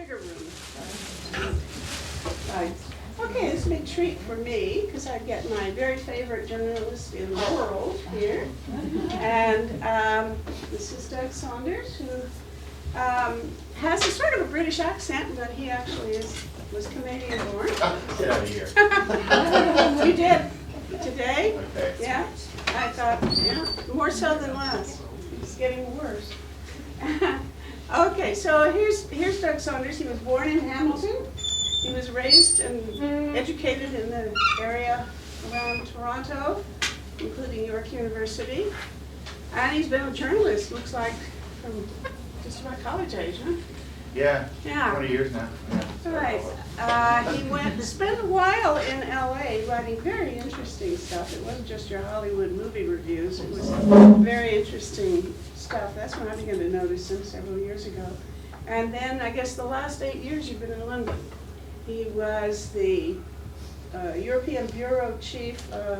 bigger room. Right. Okay, this is a big treat for me because I get my very favorite journalist in the world here. And this is Doug Saunders, who has a sort of a British accent, but he actually was Canadian born. Get out of here. You did today? Okay. Yeah. I thought, yeah, more so than less. It's getting worse. Okay, so here's Doug Saunders. He was born in Hamilton. He was raised and educated in the area around Toronto, including York University. And he's been a journalist, looks like, from just about college age, huh? Yeah, Yeah. 20 years now. Yeah. Right. He spent a while in LA writing very interesting stuff. It wasn't just your Hollywood movie reviews. It was very interesting stuff. That's when I began to notice him several years ago. And then I guess the last 8 years you've been in London. He was the European bureau chief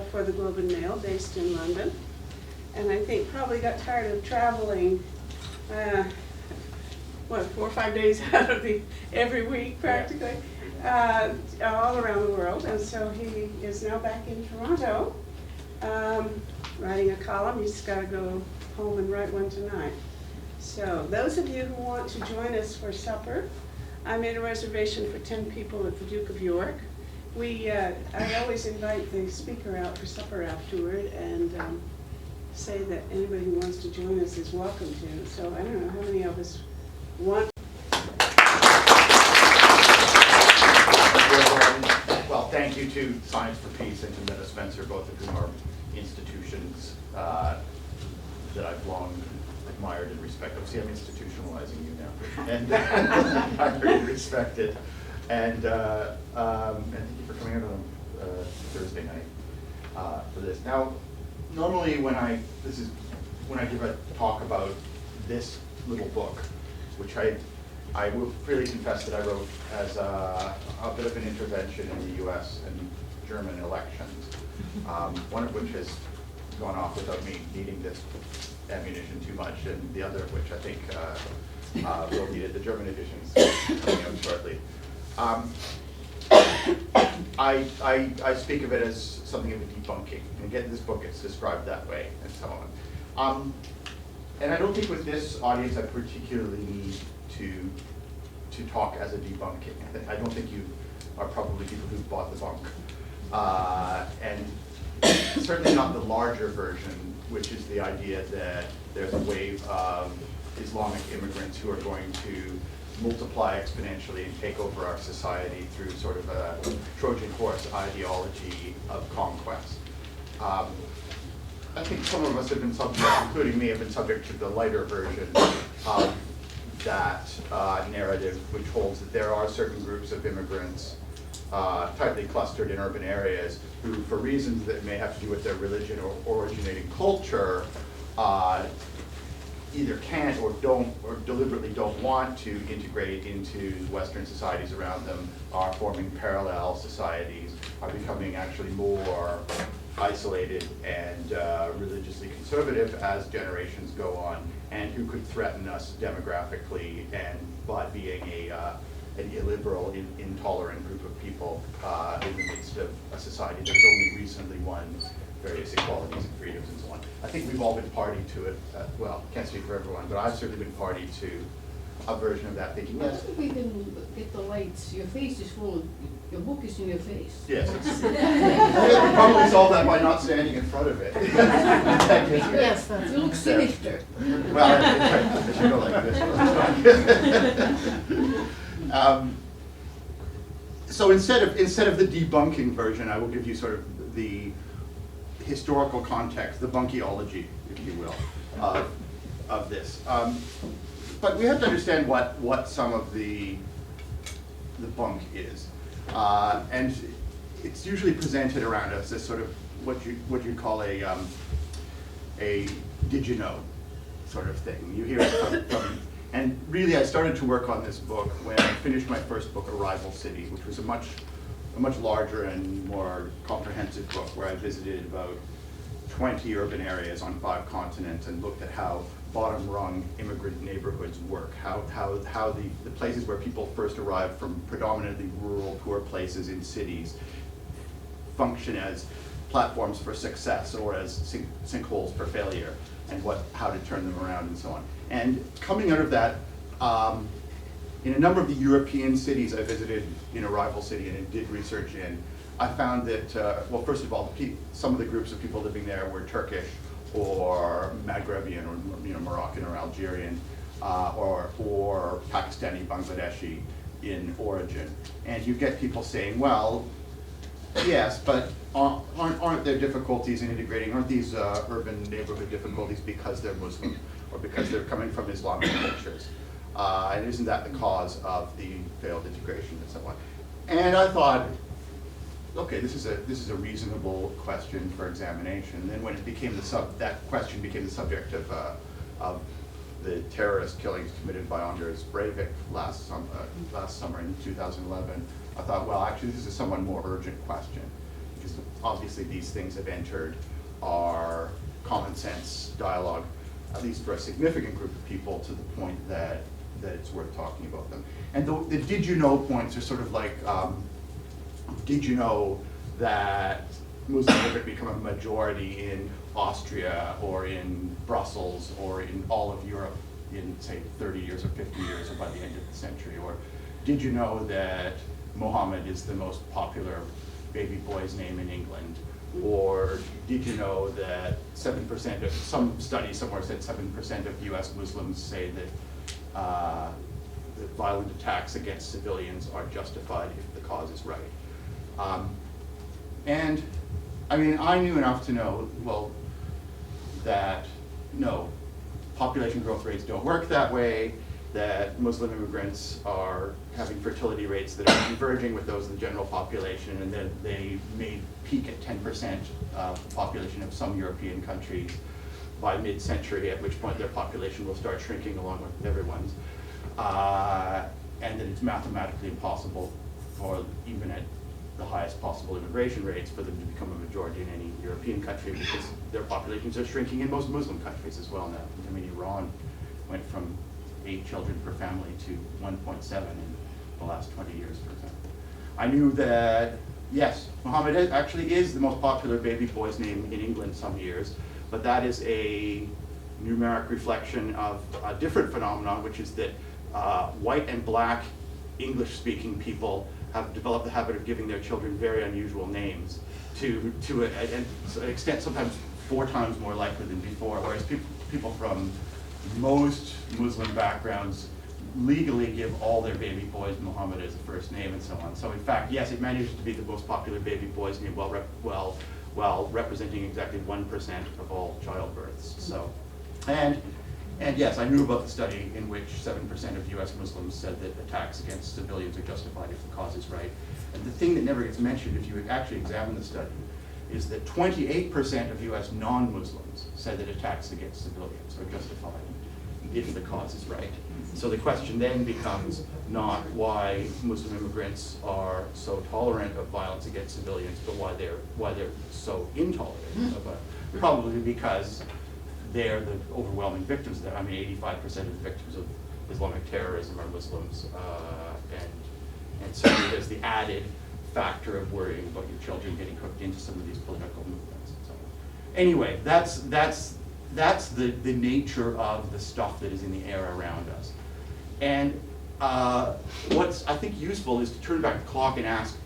for the Globe and Mail, based in London. And I think probably got tired of traveling 4 or 5 days out of every week practically, all around the world. And so he is now back in Toronto, writing a column. He's got to go home and write one tonight. So those of you who want to join us for supper, I made a reservation for 10 people at the Duke of York. I always invite the speaker out for supper afterward and say that anybody who wants to join us is welcome to. So I don't know how many of us want. Well, thank you to Science for Peace and to Meta Spencer, both of whom are institutions that I've long admired and respected. See, I'm institutionalizing you now. And I really respect it. And thank you for coming out on Thursday night for this. Now, normally when I give a talk about this little book, which I will freely confess that I wrote as a bit of an intervention in the US and German elections, one of which has gone off without me needing this ammunition too much, and the other of which I think will need it. The German edition is coming out shortly. I speak of it as something of a debunking, and again, this book it's described that way, and so on. And I don't think with this audience I particularly need to talk as a debunking. I don't think you are probably people who've bought the bunk. And certainly not the larger version, which is the idea that there's a wave of Islamic immigrants who are going to multiply exponentially and take over our society through sort of a Trojan horse ideology of conquest. I think some of us have been subject, including me, have been subject to the lighter version of that narrative, which holds that there are certain groups of immigrants tightly clustered in urban areas who, for reasons that may have to do with their religion or originating culture, either can't or don't, or deliberately don't want to integrate into Western societies around them, are forming parallel societies, are becoming actually more isolated and religiously conservative as generations go on, and who could threaten us demographically and by being an illiberal, intolerant group of people in the midst of a society that's only recently won various equalities and freedoms and so on. I think we've all been party to it. Well, can't speak for everyone, but I've certainly been party to a version of that thinking. I Yes. think we can get the lights. Your face is full of, your book is in your face. Yes. We probably solve that by not standing in front of it. Yes, you look sinister. Well, I should go like this. So instead of the debunking version, I will give you sort of the historical context, the bunkiology, if you will, of this. But we have to understand what some of the bunk is, and it's usually presented around us as sort of what you'd call a did you know sort of thing. You hear it from and really I started to work on this book when I finished my first book, Arrival City, which was a much larger and more comprehensive book where I visited about 20 urban areas on 5 continents and looked at how bottom rung immigrant neighborhoods work, how the places where people first arrive from predominantly rural, poor places in cities function as platforms for success or as sinkholes for failure, and how to turn them around and so on. And coming out of that, in a number of the European cities I visited in a rival city and did research in, I found that, well, first of all, some of the groups of people living there were Turkish or Maghrebian or Moroccan or Algerian or Pakistani, Bangladeshi in origin. And you get people saying, well, yes, but aren't there difficulties in integrating? Aren't these urban neighborhood difficulties because they're Muslim or because they're coming from Islamic cultures? And isn't that the cause of the failed integration and so on? And I thought, okay, this is a reasonable question for examination. And then when it became that question became the subject of the terrorist killings committed by Anders Breivik last summer in 2011, I thought, well, actually, this is a somewhat more urgent question, because obviously these things have entered our common sense dialogue, at least for a significant group of people, to the point that it's worth talking about them. And the did you know points are sort of like, did you know that Muslims are going to become a majority in Austria or in Brussels or in all of Europe in, say, 30 years or 50 years or by the end of the century? Or did you know that Mohammed is the most popular baby boy's name in England? Or did you know that 7% of, some study somewhere said 7% of US Muslims say that violent attacks against civilians are justified if the cause is right? And I mean, I knew enough to know, well, that no, population growth rates don't work that way, that Muslim immigrants are having fertility rates that are converging with those of the general population, and that they may peak at 10% of the population of some European countries by mid-century, at which point their population will start shrinking along with everyone's, and that it's mathematically impossible for, even at the highest possible immigration rates, for them to become a majority in any European country, because their populations are shrinking in most Muslim countries as well now. I mean, Iran went from 8 children per family to 1.7 in the last 20 years, for example. I knew that, yes, Mohammed actually is the most popular baby boy's name in England some years, but that is a numeric reflection of a different phenomenon, which is that white and black English-speaking people have developed the habit of giving their children very unusual names to an extent sometimes 4 times more likely than before, whereas people from most Muslim backgrounds legally give all their baby boys Muhammad as a first name and so on. So in fact, yes, it manages to be the most popular baby boy's name while representing exactly 1% of all childbirths. So, and yes, I knew about the study in which 7% of US Muslims said that attacks against civilians are justified if the cause is right. And the thing that never gets mentioned if you actually examine the study is that 28% of US non-Muslims said that attacks against civilians are justified if the cause is right. So the question then becomes not why Muslim immigrants are so tolerant of violence against civilians, but why they're so intolerant of it. Probably because they're the overwhelming victims of that. I mean, 85% of the victims of Islamic terrorism are Muslims, and so there's the added factor of worrying about your children getting hooked into some of these political movements and so on. Anyway, that's the nature of the stuff that is in the air around us. And what's I think useful is to turn back the clock and ask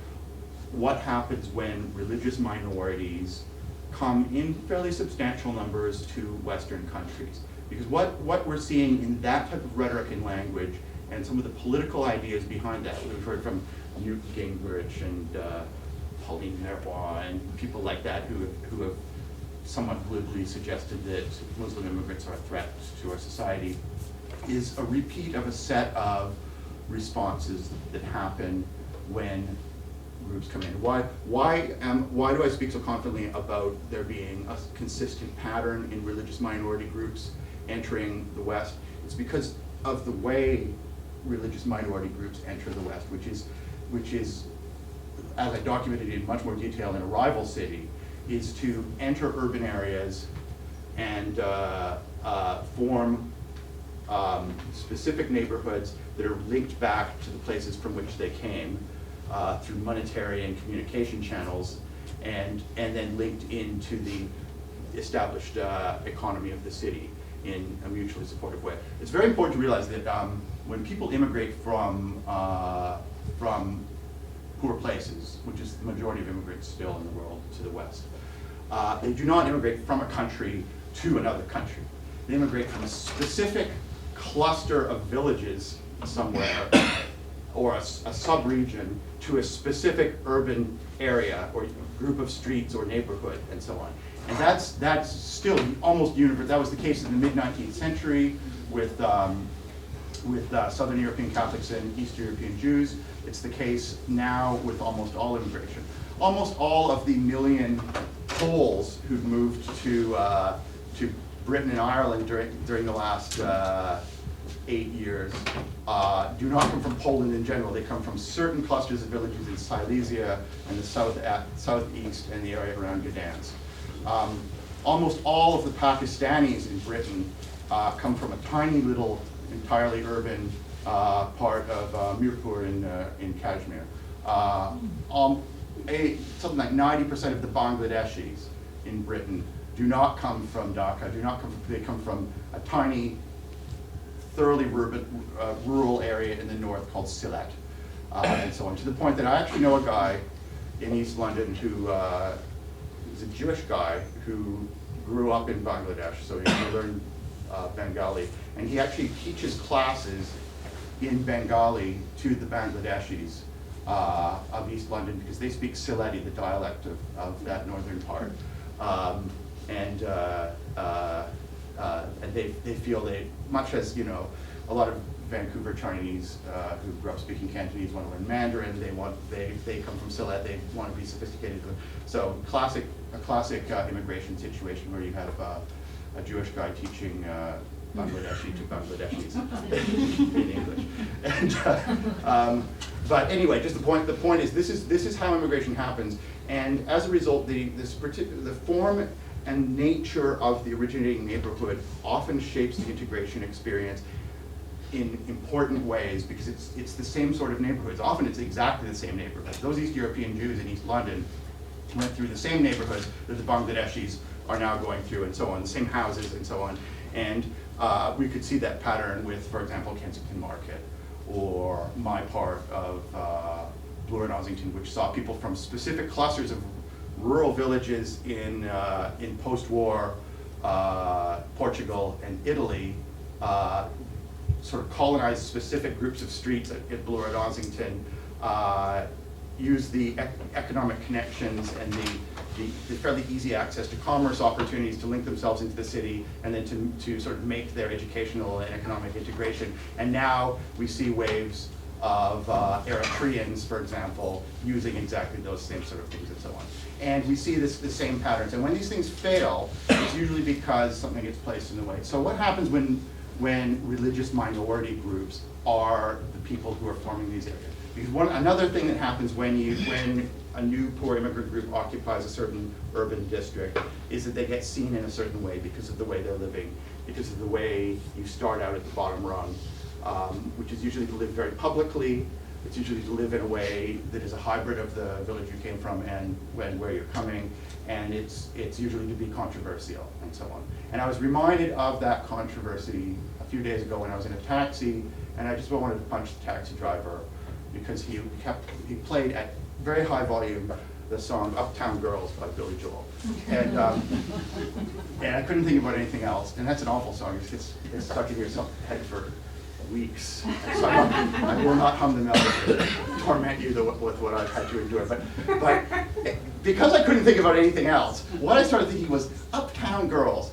what happens when religious minorities come in fairly substantial numbers to Western countries. Because what we're seeing in that type of rhetoric and language and some of the political ideas behind that, we've heard from Newt Gingrich and Pauline Leroy and people like that who have somewhat glibly suggested that Muslim immigrants are a threat to our society, is a repeat of a set of responses that happen when groups come in. Why do I speak so confidently about there being a consistent pattern in religious minority groups entering the West? It's because of the way religious minority groups enter the West, which is, as I documented in much more detail in a rival city, is to enter urban areas and form specific neighborhoods that are linked back to the places from which they came through monetary and communication channels, and then linked into the established economy of the city in a mutually supportive way. It's very important to realize that when people immigrate from poor places, which is the majority of immigrants still in the world to the West, they do not immigrate from a country to another country. They immigrate from a specific cluster of villages somewhere, or a sub-region, to a specific urban area or group of streets or neighborhood and so on. And that's still almost universal. That was the case in the mid-19th century with Southern European Catholics and Eastern European Jews. It's the case now with almost all immigration. Almost all of the million Poles who've moved to Britain and Ireland during the last 8 years do not come from Poland in general. They come from certain clusters of villages in Silesia and the southeast and the area around Gdansk. Almost all of the Pakistanis in Britain come from a tiny little, entirely urban part of Mirpur in Kashmir. Something like 90% of the Bangladeshis in Britain do not come from Dhaka. They come from a tiny, thoroughly rural area in the north called Sylhet, and so on. To the point that I actually know a guy in East London who is a Jewish guy who grew up in Bangladesh, so he learned Bengali, and he actually teaches classes in Bengali to the Bangladeshis of East London, because they speak Sylheti, the dialect of that northern part. And they feel they, much as, you know, a lot of Vancouver Chinese who grew up speaking Cantonese want to learn Mandarin, they come from Sylhet, they want to be sophisticated. So a classic immigration situation where you have a Jewish guy teaching Bangladeshi to Bangladeshis in English. And, but anyway, just the point is this is how immigration happens, and as a result, the form and nature of the originating neighborhood often shapes the integration experience in important ways, because it's the same sort of neighborhoods. Often it's exactly the same neighborhood. Those East European Jews in East London went through the same neighborhoods that the Bangladeshis are now going through, and so on, the same houses and so on. And we could see that pattern with, for example, Kensington Market, or my part of Bloor and Ossington, which saw people from specific clusters of rural villages in post-war Portugal and Italy sort of colonize specific groups of streets at Bloor and Ossington, use the economic connections and the fairly easy access to commerce opportunities to link themselves into the city, and then to sort of make their educational and economic integration. And now we see waves of Eritreans, for example, using exactly those same sort of things and so on. And we see the same patterns. And when these things fail, it's usually because something gets placed in the way. So what happens when religious minority groups are the people who are forming these areas? Because another thing that happens when a new poor immigrant group occupies a certain urban district is that they get seen in a certain way because of the way they're living, because of the way you start out at the bottom rung, which is usually to live very publicly. It's usually to live in a way that is a hybrid of the village you came from and where you're coming, and it's usually to be controversial and so on. And I was reminded of that controversy a few days ago when I was in a taxi, and I just wanted to punch the taxi driver because he played at very high volume the song Uptown Girls by Billy Joel. And I couldn't think about anything else, and that's an awful song. It's stuck in your head for weeks. So I will not hum the melody to torment you with what I've had to endure. But because I couldn't think about anything else, what I started thinking was Uptown Girls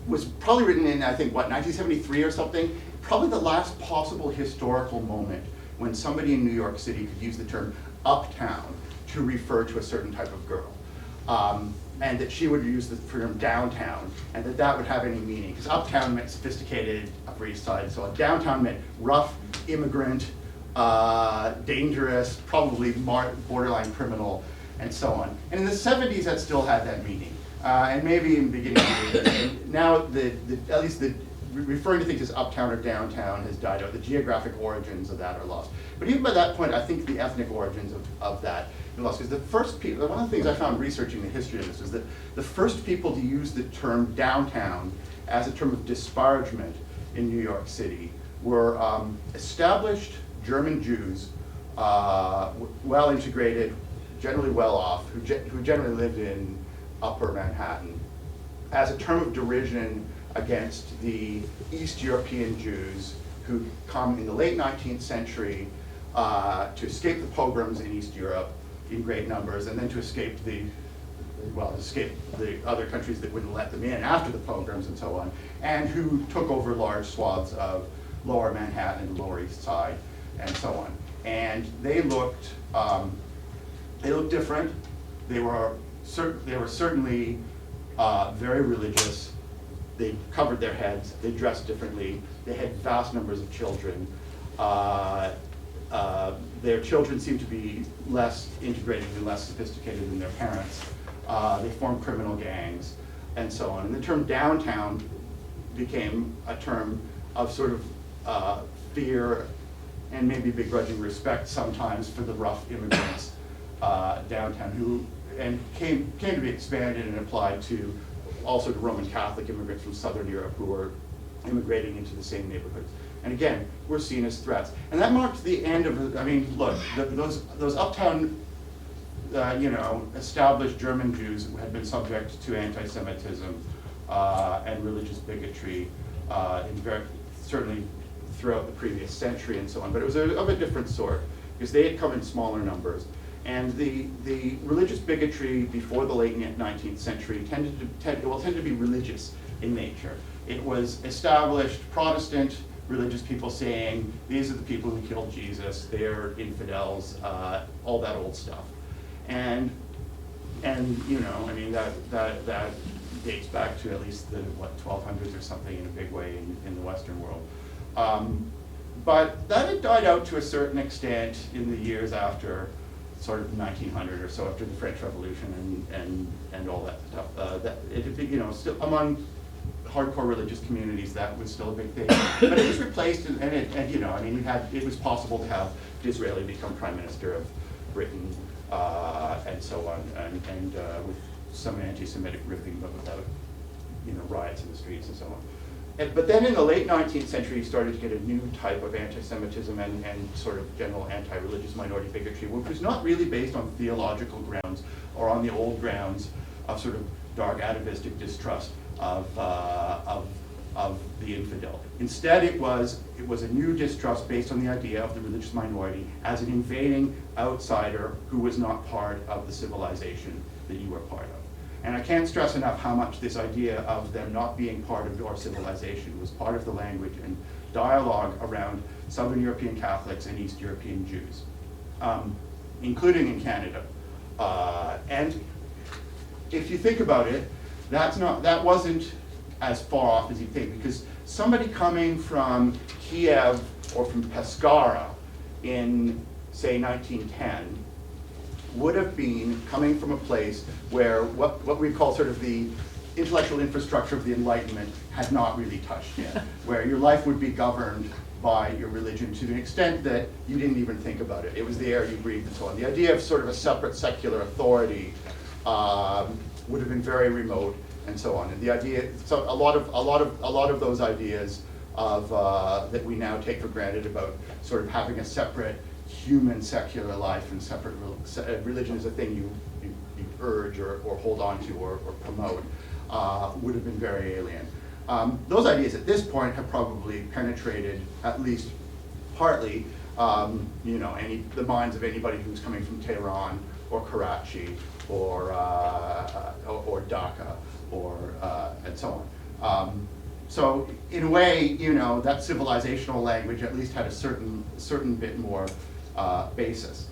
was probably written in, I think, 1973 or something, probably the last possible historical moment when somebody in New York City could use the term uptown to refer to a certain type of girl. And that she would use the term downtown, and that would have any meaning. Because uptown meant sophisticated, Upper East Side, so downtown meant rough, immigrant, dangerous, probably borderline criminal, and so on. And in the 70s, that still had that meaning. and maybe in the beginning of the and now at least referring to things as uptown or downtown has died out. The geographic origins of that are lost. But even by that point, I think the ethnic origins of that are lost. Because the first people, one of the things I found researching the history of this was that the first people to use the term downtown as a term of disparagement in New York City were established German Jews, well integrated, generally well off, who generally lived in Upper Manhattan, as a term of derision against the East European Jews who come in the late 19th century to escape the pogroms in East Europe in great numbers, and then to escape the other countries that wouldn't let them in after the pogroms and so on, and who took over large swaths of Lower Manhattan and Lower East Side and so on. And they looked different. They were certainly very religious. They covered their heads, they dressed differently, they had vast numbers of children. Their children seemed to be less integrated and less sophisticated than their parents. They formed criminal gangs and so on. And the term downtown became a term of sort of fear and maybe begrudging respect sometimes for the rough immigrants downtown who came to be expanded and applied to also to Roman Catholic immigrants from Southern Europe who were immigrating into the same neighborhoods. And again, were seen as threats. And that marked the end of, I mean, look, those uptown, established German Jews had been subject to anti-Semitism and religious bigotry certainly throughout the previous century and so on. But it was of a different sort, because they had come in smaller numbers. And the religious bigotry before the late 19th century tended to be religious in nature. It was established Protestant religious people saying, these are the people who killed Jesus, they're infidels, all that old stuff. And that dates back to at least the 1200s or something in a big way in the Western world. But that had died out to a certain extent in the years after sort of 1900 or so, after the French Revolution and all that stuff. That it had been, still among hardcore religious communities, that was still a big thing. But it was replaced, it was possible to have Disraeli become Prime Minister of Britain and so on, and with some anti-Semitic ribbing, but without riots in the streets and so on. But then in the late 19th century, you started to get a new type of anti-Semitism and sort of general anti-religious minority bigotry, which was not really based on theological grounds or on the old grounds of sort of dark atavistic distrust of the infidel. Instead, it was a new distrust based on the idea of the religious minority as an invading outsider who was not part of the civilization that you were part of. And I can't stress enough how much this idea of them not being part of your civilization was part of the language and dialogue around Southern European Catholics and East European Jews, including in Canada. And if you think about it, that wasn't as far off as you think, because somebody coming from Kiev or from Pescara in, say, 1910 would have been coming from a place where what we call sort of the intellectual infrastructure of the Enlightenment had not really touched yet, where your life would be governed by your religion to an extent that you didn't even think about it. It was the air you breathed and so on. The idea of sort of a separate secular authority would have been very remote and so on. And the idea, so a lot of those ideas of that we now take for granted about sort of having a separate human secular life and separate religion is a thing you urge or hold on to or promote would have been very alien. Those ideas at this point have probably penetrated, at least partly, the minds of anybody who's coming from Tehran or Karachi or Dhaka and so on. So in a way, that civilizational language at least had a certain bit more basis.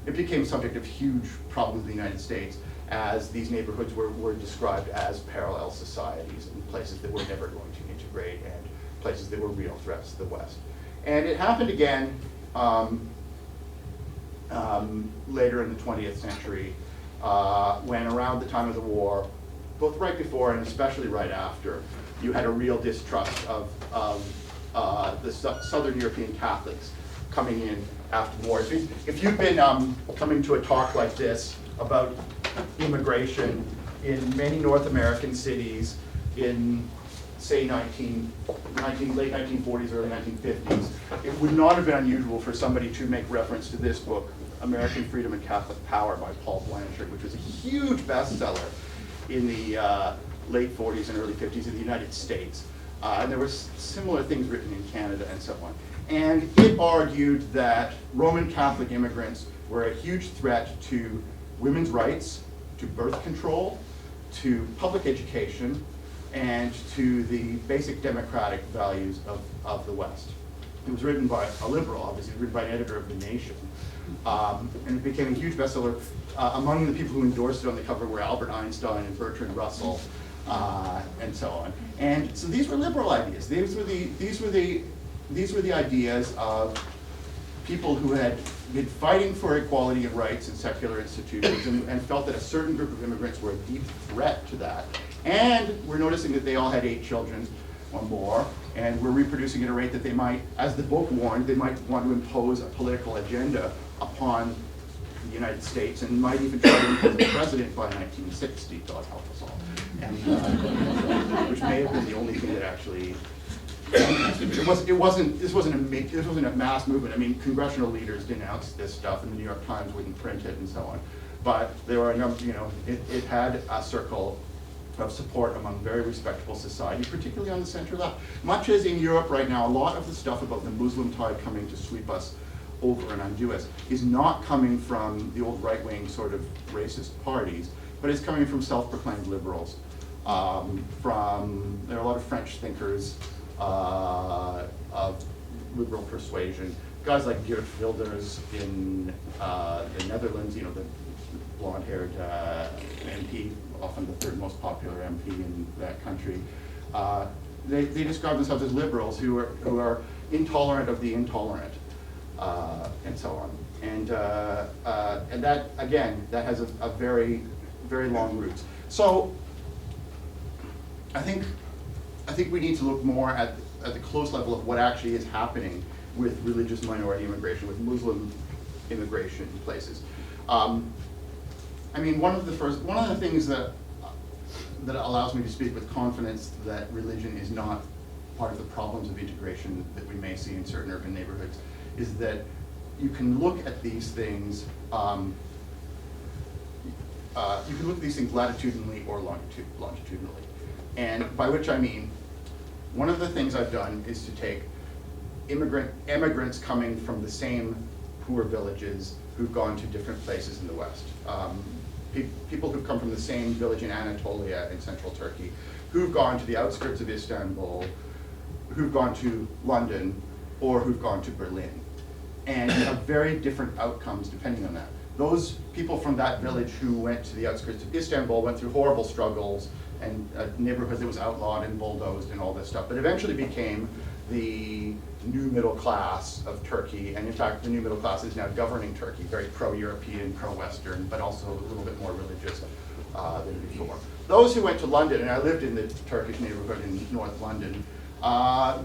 It became subject of huge problems in the United States as these neighborhoods were described as parallel societies and places that were never going to integrate and places that were real threats to the West. And it happened again later in the 20th century when around the time of the war, both right before and especially right after, you had a real distrust of the Southern European Catholics coming in after the war. If you've been coming to a talk like this about immigration in many North American cities in, say, late 1940s, early 1950s, it would not have been unusual for somebody to make reference to this book, American Freedom and Catholic Power by Paul Blanchard, which was a huge bestseller in the late 40s and early 50s in the United States. And there were similar things written in Canada and so on. And it argued that Roman Catholic immigrants were a huge threat to women's rights, to birth control, to public education, and to the basic democratic values of the West. It was written by a liberal, obviously, written by an editor of The Nation. And it became a huge bestseller. Among the people who endorsed it on the cover were Albert Einstein and Bertrand Russell, and so on. And so these were liberal ideas. These were the ideas of people who had been fighting for equality and rights in secular institutions and felt that a certain group of immigrants were a deep threat to that. And we're noticing that they all had 8 children or more, and were reproducing at a rate that they might, as the book warned, they might want to impose a political agenda upon the United States, and might even try to impose a president by 1960, God help us all. And, which may have been the only thing that actually, this wasn't a mass movement. I mean, congressional leaders denounced this stuff, and the New York Times wouldn't print it and so on. But there were a number, it had a circle of support among very respectable society, particularly on the center left. Much as in Europe right now, a lot of the stuff about the Muslim tide coming to sweep us over and undo us is not coming from the old right-wing sort of racist parties, but it's coming from self-proclaimed liberals. There are a lot of French thinkers of liberal persuasion, guys like Geert Wilders in the Netherlands, the blonde-haired MP, often the third most popular MP in that country. They describe themselves as liberals who are intolerant of the intolerant, and so on. And that, again, that has a very, very long roots. So I think we need to look more at the close level of what actually is happening with religious minority immigration, with Muslim immigration in places. I mean, one of the things that allows me to speak with confidence that religion is not part of the problems of integration that we may see in certain urban neighborhoods is that you can look at these things. You can look at these things latitudinally or longitudinally, and by which I mean, one of the things I've done is to take immigrants coming from the same poor villages who've gone to different places in the West. People who've come from the same village in Anatolia in central Turkey, who've gone to the outskirts of Istanbul, who've gone to London, or who've gone to Berlin. And you have very different outcomes depending on that. Those people from that village who went to the outskirts of Istanbul went through horrible struggles and a neighborhood that was outlawed and bulldozed and all this stuff, but eventually became the new middle class of Turkey, and in fact the new middle class is now governing Turkey, very pro-European, pro-Western, but also a little bit more religious than before. Those who went to London, and I lived in the Turkish neighborhood in North London,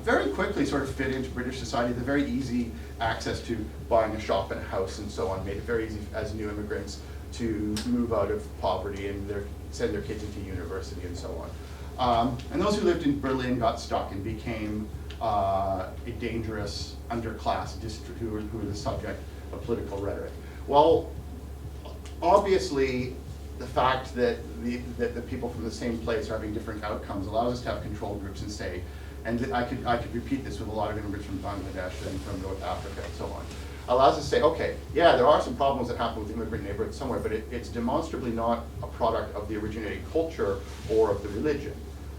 very quickly sort of fit into British society. The very easy access to buying a shop and a house and so on made it very easy as new immigrants to move out of poverty and send their kids into university and so on. And those who lived in Berlin got stuck and became a dangerous underclass district who were the subject of political rhetoric. Well, obviously, the fact that the people from the same place are having different outcomes allows us to have control groups and say, and I could repeat this with a lot of immigrants from Bangladesh and from North Africa and so on, allows us to say, okay, yeah, there are some problems that happen with immigrant neighborhoods somewhere, but it's demonstrably not a product of the originating culture or of the religion.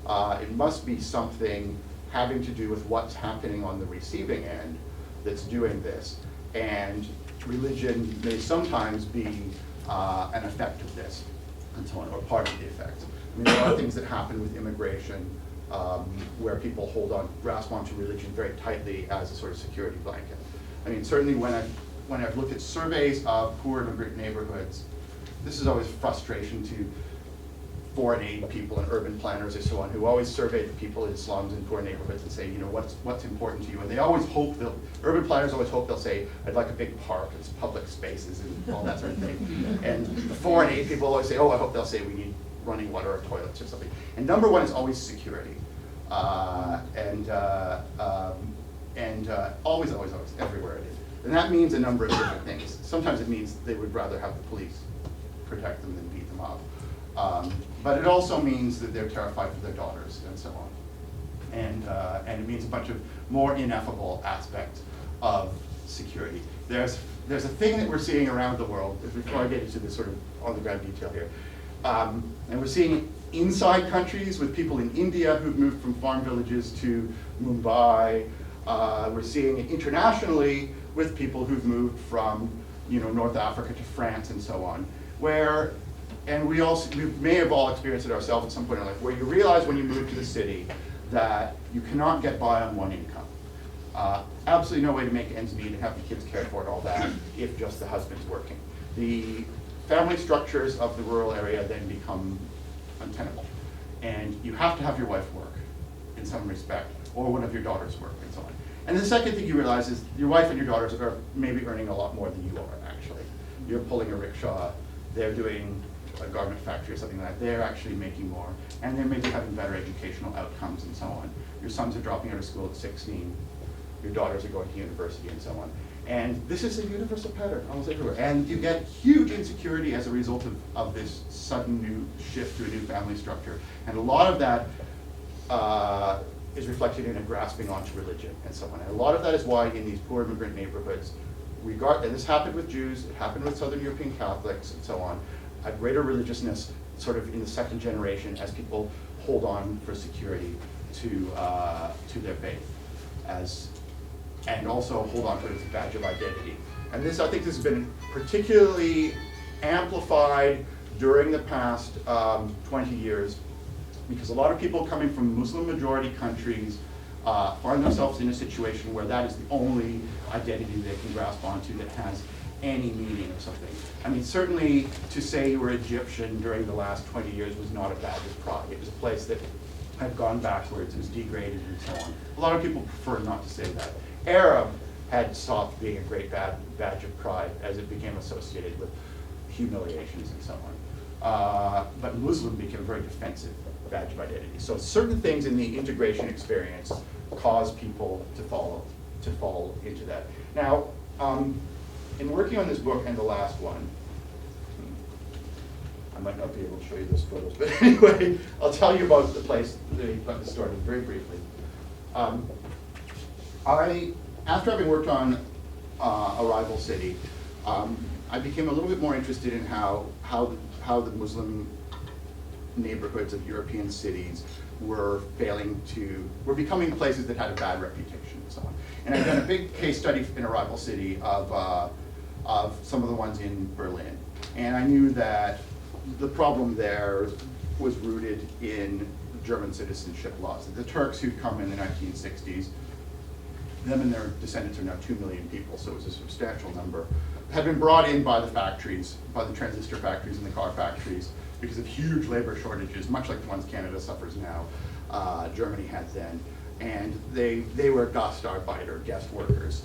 It must be something having to do with what's happening on the receiving end that's doing this. And religion may sometimes be an effect of this, and so on, or part of the effect. I mean, there are things that happen with immigration where people grasp onto religion very tightly as a sort of security blanket. I mean, certainly when I've looked at surveys of poor immigrant neighborhoods, this is always frustration to foreign aid people and urban planners or so on, who always survey the people in slums and poor neighborhoods and say, you know, what's important to you? And they always hope urban planners always hope they'll say, I'd like a big park, it's public spaces and all that sort of thing. And the foreign aid people always say, oh, I hope they'll say we need running water or toilets or something. And number one is always security. Always, everywhere it is. And that means a number of different things. Sometimes it means they would rather have the police protect them than beat them up. But it also means that they're terrified for their daughters and so on. And it means a bunch of more ineffable aspects of security. There's a thing that we're seeing around the world, before I get into this sort of on-the-ground detail here. And we're seeing it inside countries with people in India who've moved from farm villages to Mumbai. We're seeing it internationally with people who've moved from, you know, North Africa to France and so on, and we may have all experienced it ourselves at some point in life, where you realize when you move to the city that you cannot get by on one income. Absolutely no way to make ends meet and have the kids cared for and all that if just the husband's working. The family structures of the rural area then become untenable. And you have to have your wife work in some respect, or one of your daughters work and so on. And the second thing you realize is your wife and your daughters are maybe earning a lot more than you are, actually. You're pulling a rickshaw, they're doing a garment factory or something like that. They're actually making more, and they're maybe having better educational outcomes and so on. Your sons are dropping out of school at 16, your daughters are going to university and so on. And this is a universal pattern almost everywhere. And you get huge insecurity as a result of this sudden new shift to a new family structure. And a lot of that is reflected in a grasping onto religion and so on. And a lot of that is why in these poor immigrant neighborhoods, and this happened with Jews, it happened with Southern European Catholics and so on, a greater religiousness sort of in the second generation as people hold on for security to their faith, and also hold on to it as a badge of identity. And this, I think this has been particularly amplified during the past 20 years, because a lot of people coming from Muslim majority countries find themselves in a situation where that is the only identity they can grasp onto that has any meaning or something. I mean, certainly to say you were Egyptian during the last 20 years was not a badge of pride. It was a place that had gone backwards, it was degraded and so on. A lot of people prefer not to say that. Arab had stopped being a great badge of pride as it became associated with humiliations and so on. But Muslim became a very defensive badge of identity. So certain things in the integration experience cause people to fall into that. Now, in working on this book and the last one, I might not be able to show you those photos, but anyway, I'll tell you about the place that got this started very briefly. After having worked on a rival city, I became a little bit more interested in how the Muslim neighborhoods of European cities were becoming places that had a bad reputation and so on. And I've done a big case study in a rival city of some of the ones in Berlin. And I knew that the problem there was rooted in German citizenship laws. The Turks who'd come in the 1960s, them and their descendants are now 2 million people, so it was a substantial number, had been brought in by the factories, by the transistor factories and the car factories, because of huge labor shortages, much like the ones Canada suffers now, Germany had then. And they were Gastarbeiter, guest workers,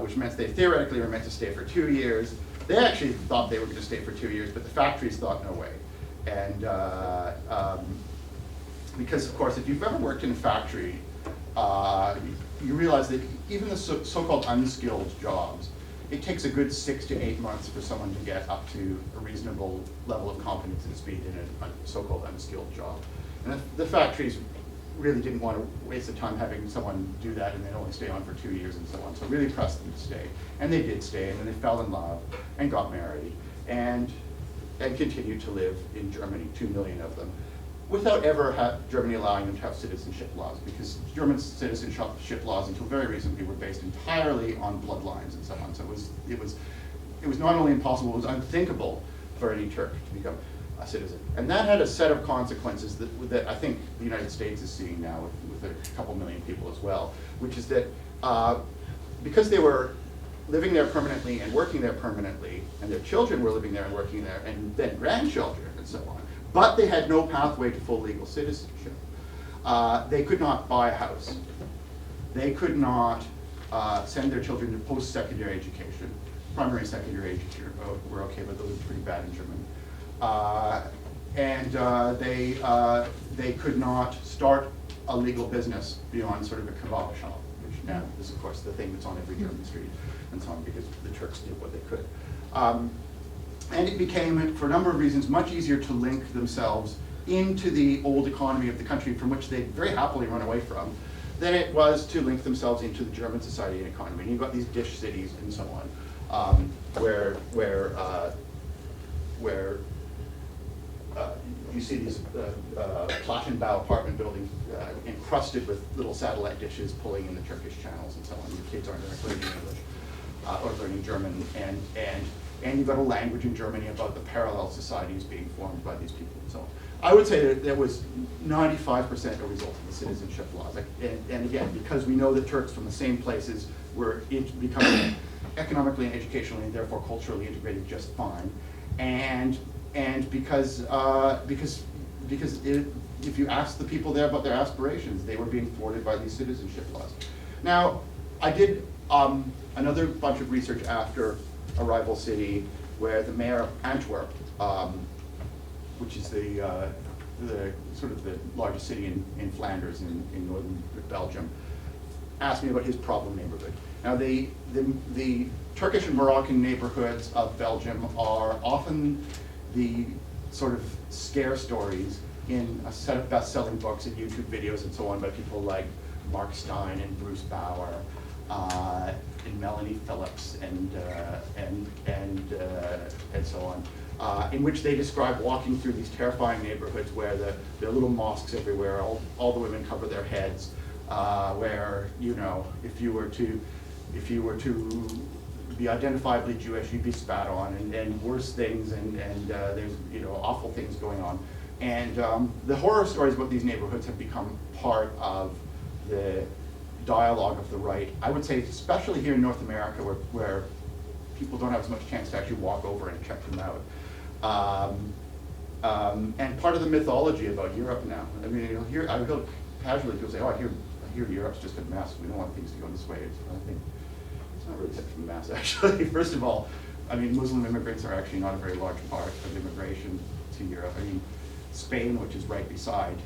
which meant they theoretically were meant to stay for 2 years. They actually thought they were going to stay for 2 years, but the factories thought no way. And because, of course, if you've ever worked in a factory, you realize that even the so-called unskilled jobs, it takes a good 6 to 8 months for someone to get up to a reasonable level of competence and speed in a so-called unskilled job. And the factories really didn't want to waste the time having someone do that and then only stay on for 2 years and so on. So really pressed them to stay. And they did stay, and then they fell in love and got married and continued to live in Germany, 2 million of them, without ever Germany allowing them to have citizenship laws, because German citizenship laws until very recently were based entirely on bloodlines and so on. So it was not only impossible, it was unthinkable for any Turk to become a citizen. And that had a set of consequences that I think the United States is seeing now with a couple million people as well, which is that because they were living there permanently and working there permanently, and their children were living there and working there, and then grandchildren and so on, but they had no pathway to full legal citizenship. They could not buy a house. They could not send their children to post-secondary education. Primary and secondary education were okay, but those were pretty bad in Germany. They could not start a legal business beyond sort of a kebab shop, which now is of course the thing that's on every German street and so on, because the Turks did what they could. And it became, for a number of reasons, much easier to link themselves into the old economy of the country from which they'd very happily run away from, than it was to link themselves into the German society and economy. And you've got these dish cities and so on, where you see these Plattenbau apartment buildings encrusted with little satellite dishes pulling in the Turkish channels and so on. Your kids aren't learning English or learning German, and you've got a language in Germany about the parallel societies being formed by these people and so on. I would say that there was 95% a result of the citizenship laws. And again, because we know that Turks from the same places were becoming economically and educationally and therefore culturally integrated just fine. And because if you ask the people there about their aspirations, they were being thwarted by these citizenship laws. Now, I did another bunch of research after a rival city where the mayor of Antwerp, which is the sort of the largest city in Flanders in northern Belgium, asked me about his problem neighborhood. Now the Turkish and Moroccan neighborhoods of Belgium are often the sort of scare stories in a set of best-selling books and YouTube videos and so on by people like Mark Stein and Bruce Bauer, and Melanie Phillips and so on, in which they describe walking through these terrifying neighborhoods where there are little mosques everywhere, all the women cover their heads, where, you know, if you were to be identifiably Jewish, you'd be spat on, and worse things, and there's, you know, awful things going on. And the horror stories about these neighborhoods have become part of the dialogue of the right. I would say especially here in North America, where people don't have as much chance to actually walk over and check them out. And part of the mythology about Europe now. I mean, I hear casually people say, "Oh, I hear Europe's just a mess. We don't want things to go this way." I think it's not really such a mess, actually. First of all, I mean, Muslim immigrants are actually not a very large part of immigration to Europe. I mean, Spain, which is right beside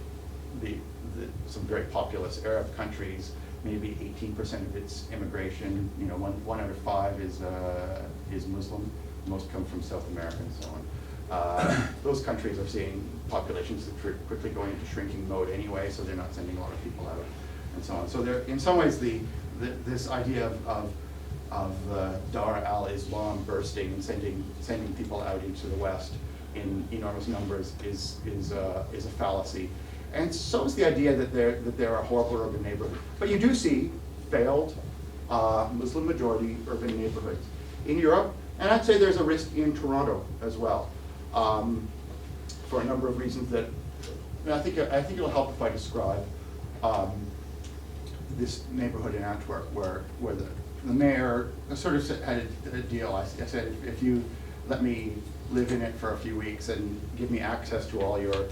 some very populous Arab countries, maybe 18% of its immigration, you know, one out of 5 is Muslim. Most come from South America and so on. Those countries are seeing populations that are quickly going into shrinking mode anyway, so they're not sending a lot of people out and so on. So there, in some ways, this idea of Dar al-Islam bursting and sending people out into the West in enormous numbers is a fallacy. And so is the idea that there are horrible urban neighborhoods. But you do see failed Muslim majority urban neighborhoods in Europe, and I'd say there's a risk in Toronto as well, for a number of reasons that I think it'll help if I describe this neighborhood in Antwerp where the mayor sort of had a deal. I said, if you let me live in it for a few weeks and give me access to all your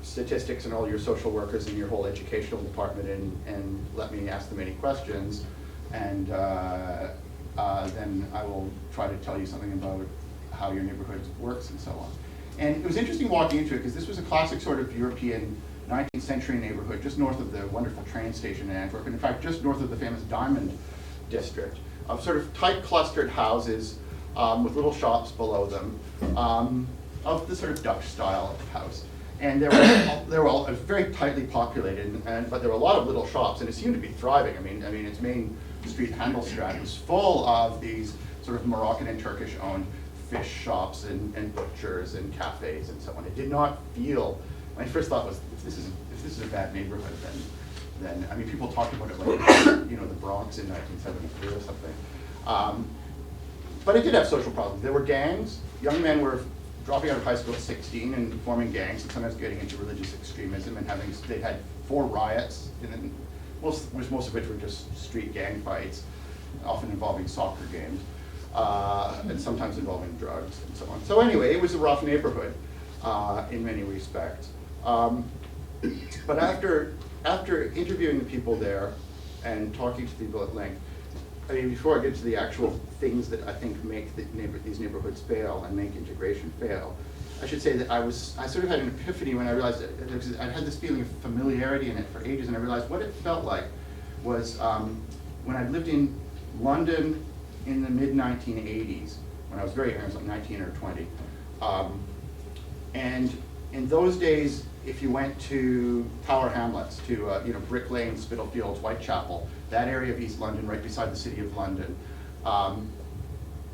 statistics and all your social workers and your whole educational department, and let me ask them any questions, and then I will try to tell you something about how your neighborhood works and so on. And it was interesting walking into it, because this was a classic sort of European 19th century neighborhood just north of the wonderful train station in Antwerp, and in fact just north of the famous Diamond District, of sort of tight clustered houses with little shops below them, of the sort of Dutch style house. And they were all very tightly populated, but there were a lot of little shops, and it seemed to be thriving. I mean, its main street, Handelsstraat, was full of these sort of Moroccan and Turkish-owned fish shops and butchers and cafes and so on. It did not feel. My first thought was, if this is a bad neighborhood, then I mean, people talked about it like, you know, the Bronx in 1973 or something. But it did have social problems. There were gangs. Young men were dropping out of high school at 16 and forming gangs, and sometimes getting into religious extremism, and they had 4 riots, and most of which were just street gang fights, often involving soccer games. and sometimes involving drugs and so on. So anyway, it was a rough neighborhood in many respects. But after interviewing the people there and talking to people at length, I mean, before I get to the actual things that I think make these neighborhoods fail and make integration fail, I should say that I sort of had an epiphany when I realized that I had this feeling of familiarity in it for ages, and I realized what it felt like was when I lived in London in the mid-1980s, when I was very young, I was like 19 or 20. And in those days, if you went to Tower Hamlets, to Brick Lane, Spitalfields, Whitechapel, that area of East London, right beside the City of London,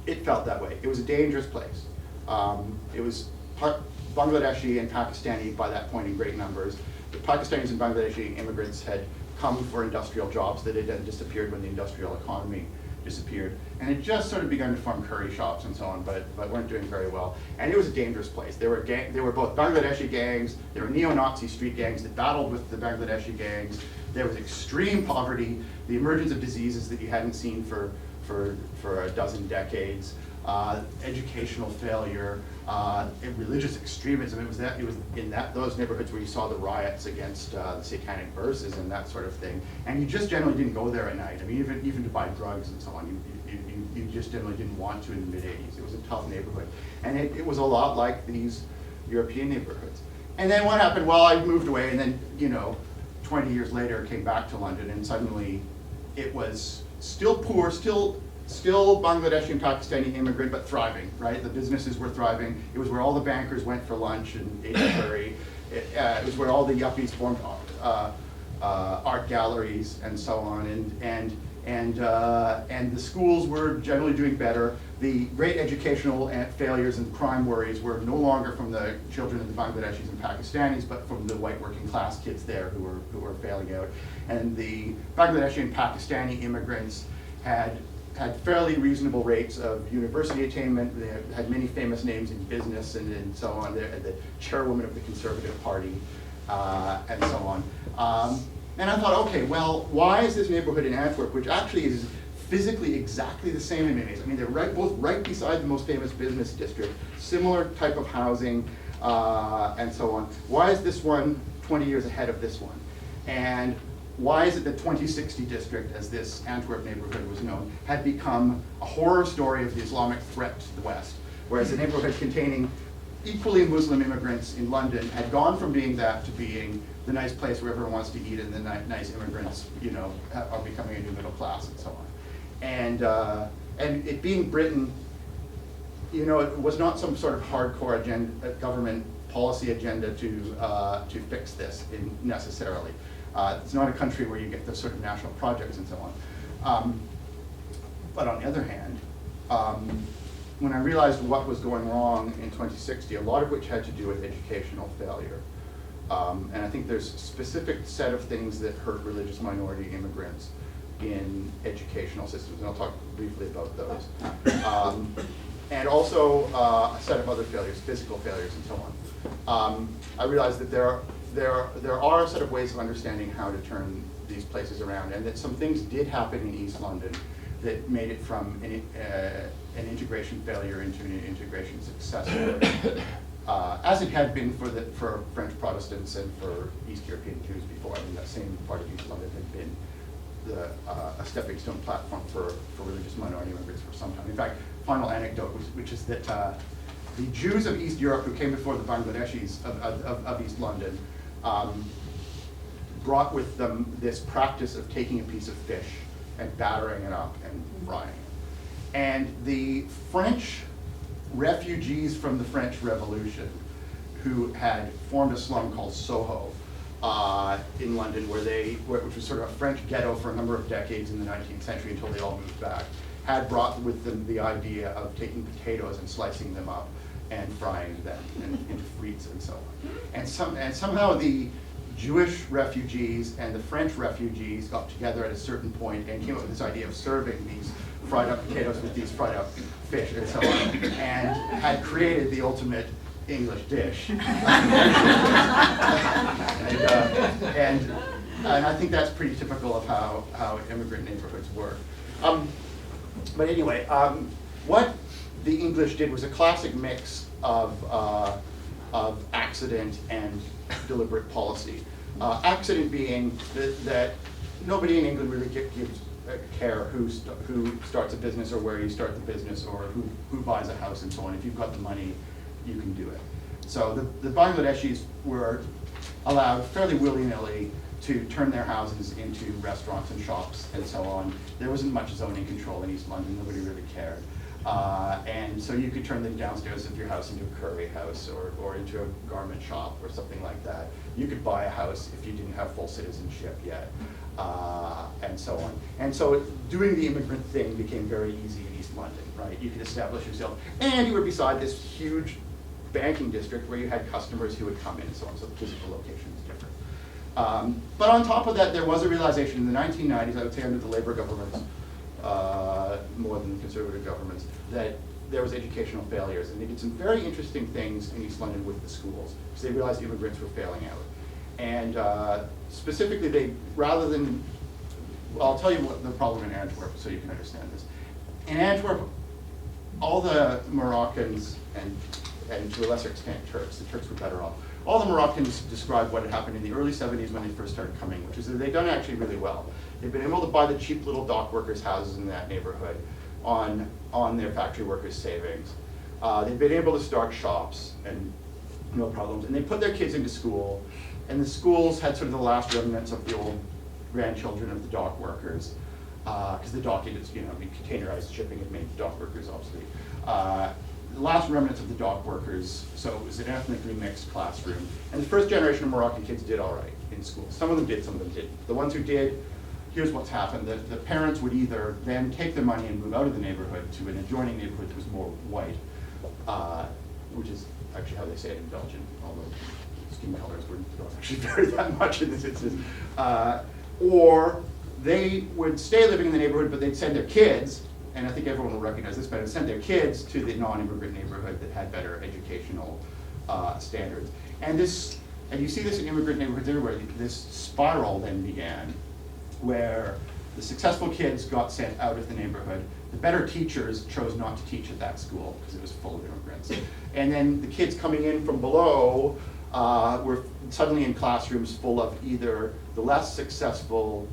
it felt that way. It was a dangerous place. It was Bangladeshi and Pakistani by that point in great numbers. The Pakistanis and Bangladeshi immigrants had come for industrial jobs that had then disappeared when the industrial economy disappeared, and it just sort of begun to form curry shops and so on, but weren't doing very well. And it was a dangerous place. There were both Bangladeshi gangs, there were neo-Nazi street gangs that battled with the Bangladeshi gangs. There was extreme poverty, the emergence of diseases that you hadn't seen for a dozen decades, educational failure, religious extremism. It was in those neighborhoods where you saw the riots against the satanic verses and that sort of thing. And you just generally didn't go there at night. I mean, even to buy drugs and so on, you just generally didn't want to in the mid-'80s. It was a tough neighborhood. And it was a lot like these European neighborhoods. And then what happened? Well, I moved away, and then 20 years later came back to London, and suddenly it was still poor, still Bangladeshi and Pakistani immigrant, but thriving, right? The businesses were thriving. It was where all the bankers went for lunch and ate curry. It was where all the yuppies formed art galleries and so on, and the schools were generally doing better. The great educational failures and crime worries were no longer from the children of the Bangladeshis and Pakistanis, but from the white working class kids there who were failing out. And the Bangladeshi and Pakistani immigrants had fairly reasonable rates of university attainment. They had many famous names in business and so on. They're the chairwoman of the Conservative Party and so on. And I thought, okay, well, why is this neighborhood in Antwerp, which actually is physically exactly the same in many ways? I mean, they're both right beside the most famous business district, similar type of housing and so on. Why is this one 20 years ahead of this one? And why is it that 2060 district, as this Antwerp neighborhood was known, had become a horror story of the Islamic threat to the West, whereas the neighborhood containing equally Muslim immigrants in London had gone from being that to being the nice place where everyone wants to eat, and the nice immigrants, are becoming a new middle class and so on. And it being Britain, it was not some sort of hardcore agenda, government policy agenda to fix this necessarily. It's not a country where you get those sort of national projects and so on. But on the other hand, when I realized what was going wrong in 2060, a lot of which had to do with educational failure. And I think there's a specific set of things that hurt religious minority immigrants in educational systems, and I'll talk briefly about those. And also a set of other failures, physical failures and so on. I realized that there are a set of ways of understanding how to turn these places around, and that some things did happen in East London that made it from an integration failure into an integration success story, as it had been for French Protestants and for East European Jews before. I mean, that same part of East London had been a stepping stone platform for religious minority immigrants for some time. In fact, final anecdote, which is that the Jews of East Europe who came before the Bangladeshis of East London brought with them this practice of taking a piece of fish and battering it up and frying it. And the French refugees from the French Revolution, who had formed a slum called Soho in London, which was sort of a French ghetto for a number of decades in the 19th century until they all moved back, had brought with them the idea of taking potatoes and slicing them up and frying them into frites and so on. And somehow the Jewish refugees and the French refugees got together at a certain point and came up with this idea of serving these fried up potatoes with these fried up fish and so on, and had created the ultimate English dish. And I think that's pretty typical of how immigrant neighborhoods work. But anyway, what the English did was a classic mix of accident and deliberate policy. Accident being that nobody in England really gives a care who starts a business or where you start the business or who buys a house and so on. If you've got the money, you can do it. So the Bangladeshis were allowed fairly willy-nilly to turn their houses into restaurants and shops and so on. There wasn't much zoning control in East London, nobody really cared. And so you could turn the downstairs of your house into a curry house or into a garment shop or something like that. You could buy a house if you didn't have full citizenship yet, and so on. And so doing the immigrant thing became very easy in East London, right? You could establish yourself, and you were beside this huge banking district where you had customers who would come in and so on, so the physical location is different. But on top of that, there was a realization in the 1990s, I would say under the Labour governments, more than the Conservative governments, that there was educational failures. And they did some very interesting things in East London with the schools, because they realized immigrants were failing out. And specifically, they, rather than, well, I'll tell you what the problem in Antwerp so you can understand this. In Antwerp, all the Moroccans and to a lesser extent Turks, the Turks were better off. All the Moroccans described what had happened in the early 70s when they first started coming, which is that they'd done actually really well. They've been able to buy the cheap little dock workers' houses in that neighborhood on their factory workers' savings. They've been able to start shops and no problems. And they put their kids into school, and the schools had sort of the last remnants of the old grandchildren of the dock workers, because the docking is, containerized shipping had made dock workers obsolete. The last remnants of the dock workers, so it was an ethnically mixed classroom. And the first generation of Moroccan kids did all right in school. Some of them did, some of them didn't. The ones who did, here's what's happened. The parents would either then take their money and move out of the neighborhood to an adjoining neighborhood that was more white, which is actually how they say it in Belgium, although skin colors were not actually very that much in this instance. Or they would stay living in the neighborhood, but they'd send their kids, and I think everyone will recognize this, but send their kids to the non-immigrant neighborhood that had better educational standards. And you see this in immigrant neighborhoods everywhere. This spiral then began, where the successful kids got sent out of the neighborhood. The better teachers chose not to teach at that school because it was full of immigrants. And then the kids coming in from below were suddenly in classrooms full of either the less successful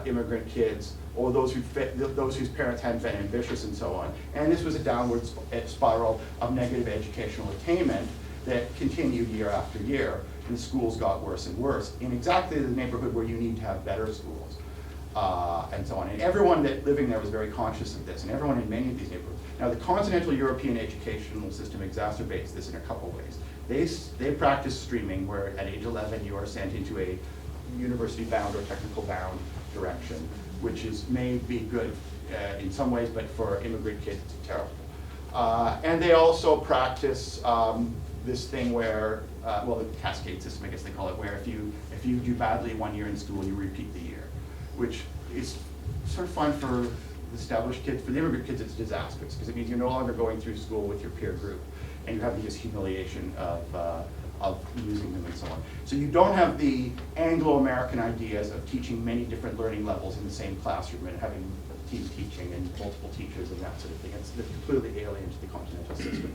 immigrant kids or those whose parents hadn't been ambitious and so on. And this was a downward spiral of negative educational attainment that continued year after year. And the schools got worse and worse in exactly the neighborhood where you need to have better schools, and so on. And everyone that living there was very conscious of this, and everyone in many of these neighborhoods. Now, the continental European educational system exacerbates this in a couple ways. They practice streaming, where at age 11 you are sent into a university-bound or technical-bound direction, which may be good in some ways, but for immigrant kids it's terrible. And they also practice this thing where, well, the cascade system, I guess they call it, where if you do badly one year in school, you repeat the year, which is sort of fun for the established kids. For the immigrant kids, it's disastrous, because it means you're no longer going through school with your peer group, and you have this humiliation of losing them and so on. So you don't have the Anglo-American ideas of teaching many different learning levels in the same classroom and having team teaching and multiple teachers and that sort of thing. It's completely alien to the continental system.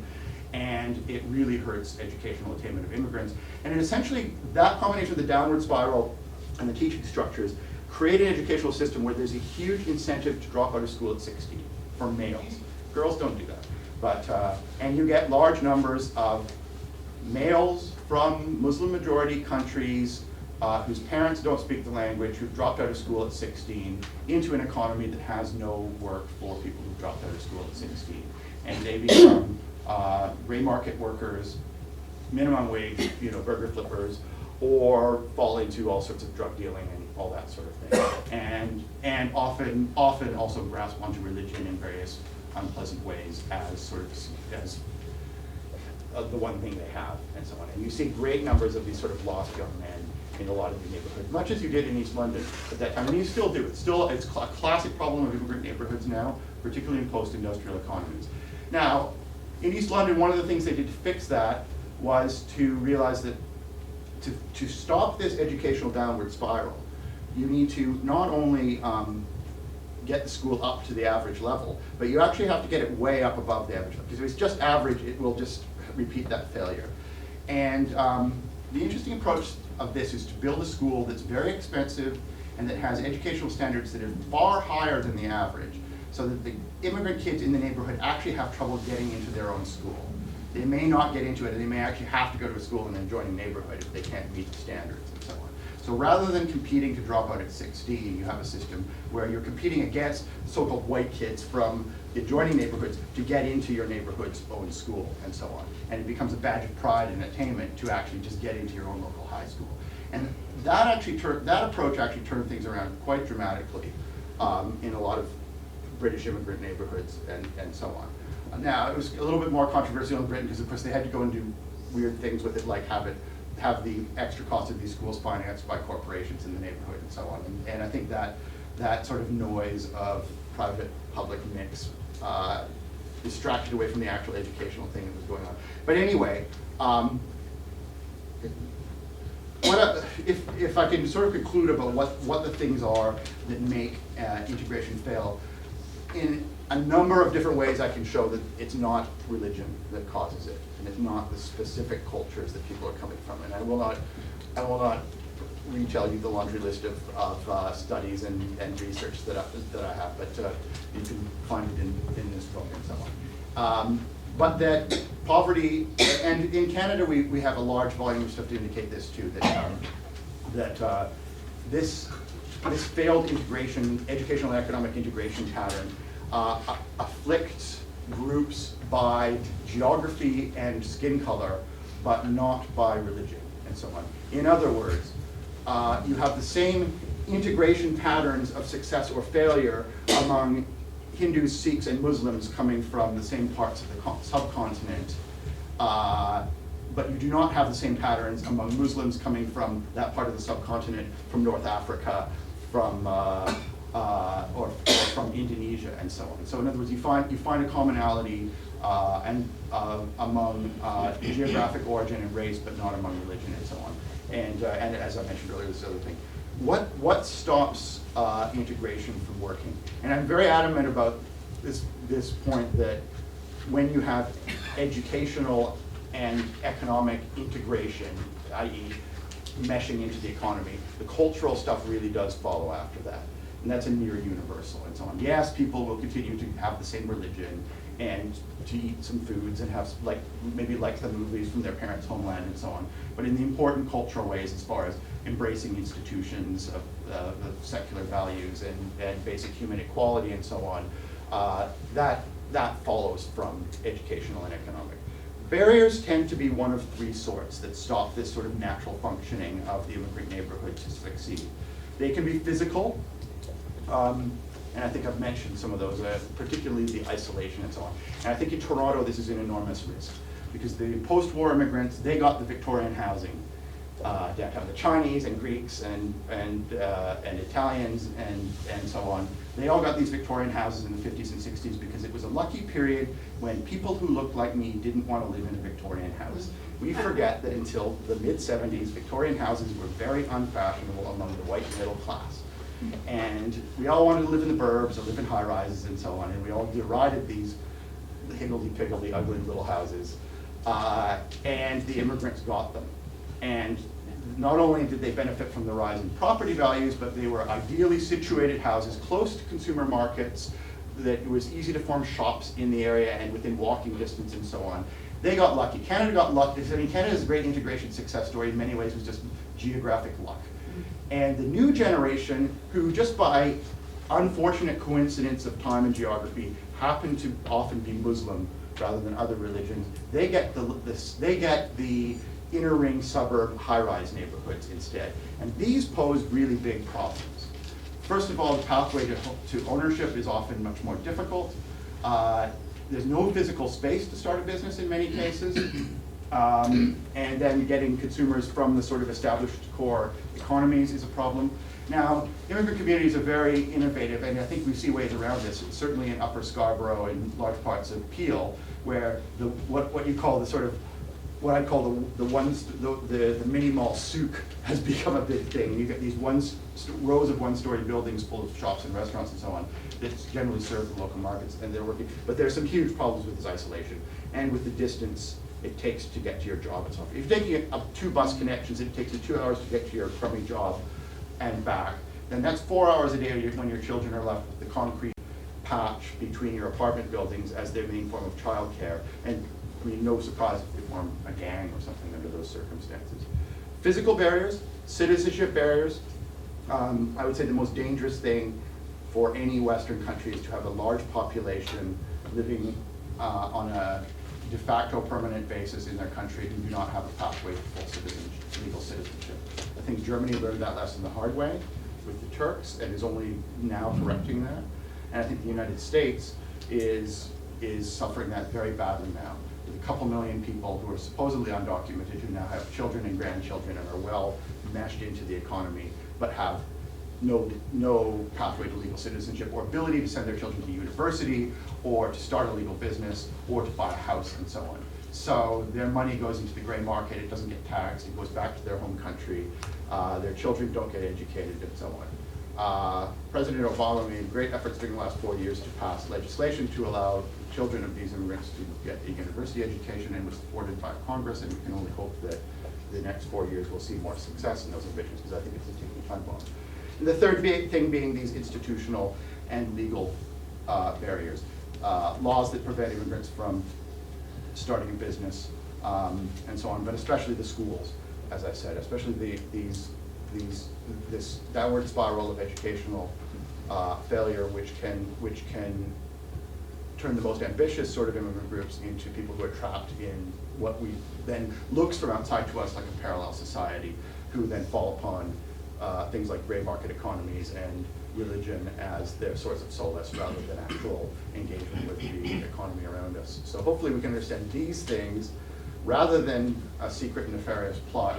And it really hurts educational attainment of immigrants. And it essentially, that combination of the downward spiral and the teaching structures create an educational system where there's a huge incentive to drop out of school at 16 for males. Girls don't do that. But, and you get large numbers of males from Muslim majority countries whose parents don't speak the language, who've dropped out of school at 16, into an economy that has no work for people who've dropped out of school at 16. And they become gray market workers, minimum wage, burger flippers, or fall into all sorts of drug dealing and all that sort of thing. And often also grasp onto religion in various unpleasant ways as sort of as the one thing they have, and so on. And you see great numbers of these sort of lost young men in a lot of the neighborhoods, much as you did in East London at that time. And you still do. It's a classic problem of immigrant neighborhoods now, particularly in post-industrial economies. Now, in East London, one of the things they did to fix that was to realize that to stop this educational downward spiral, you need to not only get the school up to the average level, but you actually have to get it way up above the average level, because if it's just average, it will just repeat that failure. And the interesting approach of this is to build a school that's very expensive and that has educational standards that are far higher than the average, so that the immigrant kids in the neighborhood actually have trouble getting into their own school. They may not get into it, and they may actually have to go to a school in an adjoining neighborhood if they can't meet the standards and so on. So rather than competing to drop out at 16, you have a system where you're competing against so-called white kids from the adjoining neighborhoods to get into your neighborhood's own school and so on. And it becomes a badge of pride and attainment to actually just get into your own local high school. And that approach actually turned things around quite dramatically in a lot of British immigrant neighborhoods and so on. Now, it was a little bit more controversial in Britain because, of course, they had to go and do weird things with it, like have the extra cost of these schools financed by corporations in the neighborhood and so on. And I think that sort of noise of private-public mix distracted away from the actual educational thing that was going on. But anyway, if I can sort of conclude about what the things are that make integration fail, in a number of different ways I can show that it's not religion that causes it, and it's not the specific cultures that people are coming from. And I will not retell you the laundry list of studies and research that I have, but you can find it in this book and so on. But that poverty, and in Canada we have a large volume of stuff to indicate this too, that this failed integration, educational and economic integration pattern afflicts groups by geography and skin color, but not by religion and so on. In other words, you have the same integration patterns of success or failure among Hindus, Sikhs, and Muslims coming from the same parts of the subcontinent, but you do not have the same patterns among Muslims coming from that part of the subcontinent, from North Africa, from or from Indonesia, and so on. So in other words, you find a commonality among geographic origin and race, but not among religion and so on. And as I mentioned earlier, this other thing. What stops integration from working? And I'm very adamant about this point that when you have educational and economic integration, i.e. meshing into the economy, the cultural stuff really does follow after that. And that's a near universal and so on. Yes, people will continue to have the same religion and to eat some foods and have maybe like the movies from their parents' homeland and so on. But in the important cultural ways, as far as embracing institutions of secular values and basic human equality and so on, that follows from educational and economic. Barriers tend to be one of three sorts that stop this sort of natural functioning of the immigrant neighborhood to succeed. They can be physical, and I think I've mentioned some of those, particularly the isolation and so on. And I think in Toronto this is an enormous risk, because the post-war immigrants, they got the Victorian housing downtown. The Chinese and Greeks and Italians and so on, they all got these Victorian houses in the 50s and 60s because it was a lucky period when people who looked like me didn't want to live in a Victorian house. We forget that until the mid-70s, Victorian houses were very unfashionable among the white middle class. And we all wanted to live in the burbs or live in high-rises and so on, and we all derided these higgledy-piggledy, ugly little houses. And the immigrants got them. And not only did they benefit from the rise in property values, but they were ideally situated houses close to consumer markets, that it was easy to form shops in the area and within walking distance and so on. They got lucky. Canada got lucky. I mean, Canada's great integration success story in many ways was just geographic luck. And the new generation, who just by unfortunate coincidence of time and geography happen to often be Muslim rather than other religions, they get the inner ring suburb high-rise neighborhoods instead. And these pose really big problems. First of all, the pathway to ownership is often much more difficult. There's no physical space to start a business in many cases. And then getting consumers from the sort of established core economies is a problem. Now, immigrant communities are very innovative, and I think we see ways around this, certainly in Upper Scarborough and large parts of Peel, where what you call the sort of what I call the mini mall souk has become a big thing. You get these rows of one-story buildings full of shops and restaurants and so on that generally serve the local markets, and they're working. But there's some huge problems with this isolation and with the distance it takes to get to your job and so on. If you're taking up 2 bus connections, it takes you 2 hours to get to your crummy job and back. Then that's 4 hours a day when your children are left with the concrete patch between your apartment buildings as their main form of childcare. And I mean, no surprise if they form a gang or something under those circumstances. Physical barriers, citizenship barriers. I would say the most dangerous thing for any Western country is to have a large population living on a de facto permanent basis in their country who do not have a pathway to full legal citizenship. I think Germany learned that lesson the hard way with the Turks and is only now correcting that. And I think the United States is suffering that very badly now, with a couple million people who are supposedly undocumented, who now have children and grandchildren and are well meshed into the economy, but have no pathway to legal citizenship or ability to send their children to university or to start a legal business or to buy a house and so on. So their money goes into the gray market, it doesn't get taxed, it goes back to their home country, their children don't get educated and so on. President Obama made great efforts during the last 4 years to pass legislation to allow children of these immigrants to get a university education, and was supported by Congress, and we can only hope that the next 4 years will see more success in those ambitions, because I think it's a ticking time bomb. And the third big thing being these institutional and legal barriers. Laws that prevent immigrants from starting a business and so on, but especially the schools, as I said, especially this downward spiral of educational failure, which can turn the most ambitious sort of immigrant groups into people who are trapped in what we then looks from outside to us like a parallel society, who then fall upon things like gray market economies and religion as their source of solace rather than actual engagement with the economy around us. So hopefully we can understand these things rather than a secret nefarious plot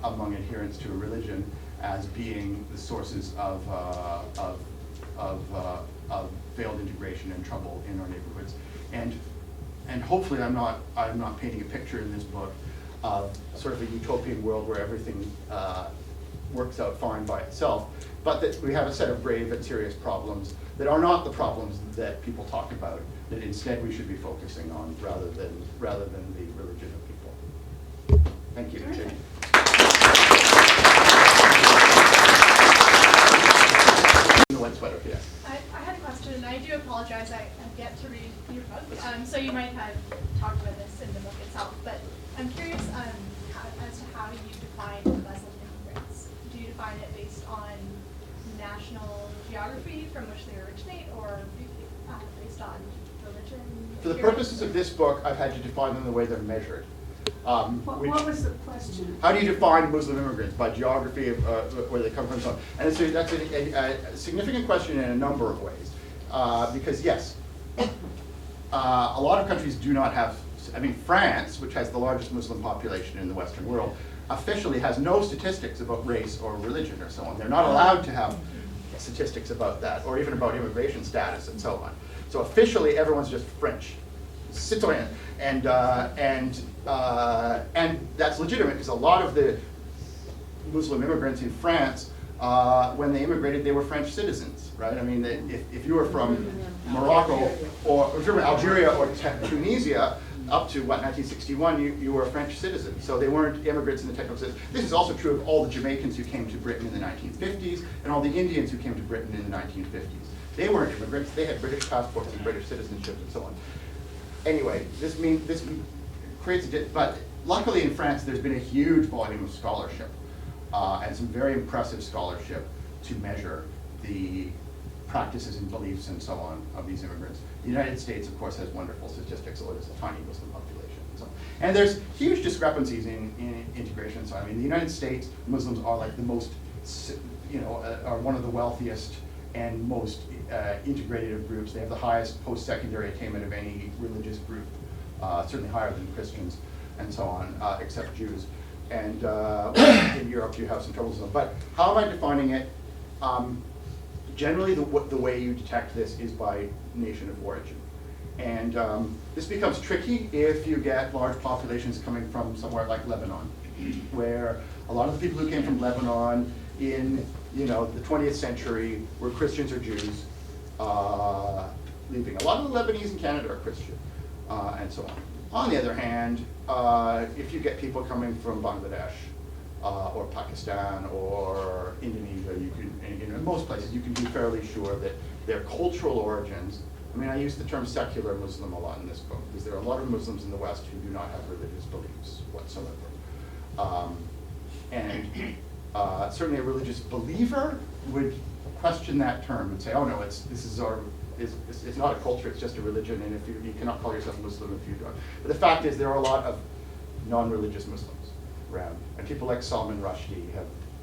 among adherents to a religion as being the sources of failed integration and trouble in our neighborhoods. And hopefully I'm not painting a picture in this book of sort of a utopian world where everything works out fine by itself, but that we have a set of grave and serious problems that are not the problems that people talk about, that instead we should be focusing on rather than the religion of people. Thank you. Terrific. The white sweater, yes. I had a question, and I do apologize, I have yet to read your book, so you might have talked about this in the book itself, but I'm curious as to how you define Muslim immigrants. Do you define it based on national geography from which they originate, or based on religion? For the purposes of this book, I've had to define them the way they're measured. What was the question? How do you define Muslim immigrants? By geography of where they come from and so on. And that's a significant question in a number of ways. Because yes, a lot of countries do not have, I mean, France, which has the largest Muslim population in the Western world, officially has no statistics about race or religion or so on. They're not allowed to have statistics about that, or even about immigration status and so on. So officially, everyone's just French, citoyen, and that's legitimate because a lot of the Muslim immigrants in France, when they immigrated, they were French citizens, right? I mean, if you were from Morocco or if you were from Algeria or Tunisia, up to, 1961, you were a French citizen. So they weren't immigrants in the technical sense. This is also true of all the Jamaicans who came to Britain in the 1950s and all the Indians who came to Britain in the 1950s. They weren't immigrants. They had British passports and British citizenship and so on. Anyway, this creates but luckily in France, there's been a huge volume of scholarship and some very impressive scholarship to measure the practices and beliefs and so on of these immigrants. The United States, of course, has wonderful statistics, although it's a tiny Muslim population. And there's huge discrepancies in integration. So I mean, the United States, Muslims are like the most, are one of the wealthiest and most integrated of groups. They have the highest post-secondary attainment of any religious group, certainly higher than Christians and so on, except Jews. And in Europe, you have some troubles with them. But how am I defining it? Generally, the way you detect this is by nation of origin. And this becomes tricky if you get large populations coming from somewhere like Lebanon, where a lot of the people who came from Lebanon in the 20th century were Christians or Jews leaving. A lot of the Lebanese in Canada are Christian, and so on. On the other hand, if you get people coming from Bangladesh or Pakistan or Indonesia, you can, in most places, you can be fairly sure that their cultural origins. I mean, I use the term secular Muslim a lot in this book because there are a lot of Muslims in the West who do not have religious beliefs whatsoever. Certainly a religious believer would question that term and say, oh no, it's not a culture, it's just a religion, and if you cannot call yourself Muslim if you don't. But the fact is there are a lot of non-religious Muslims around, and people like Salman Rushdie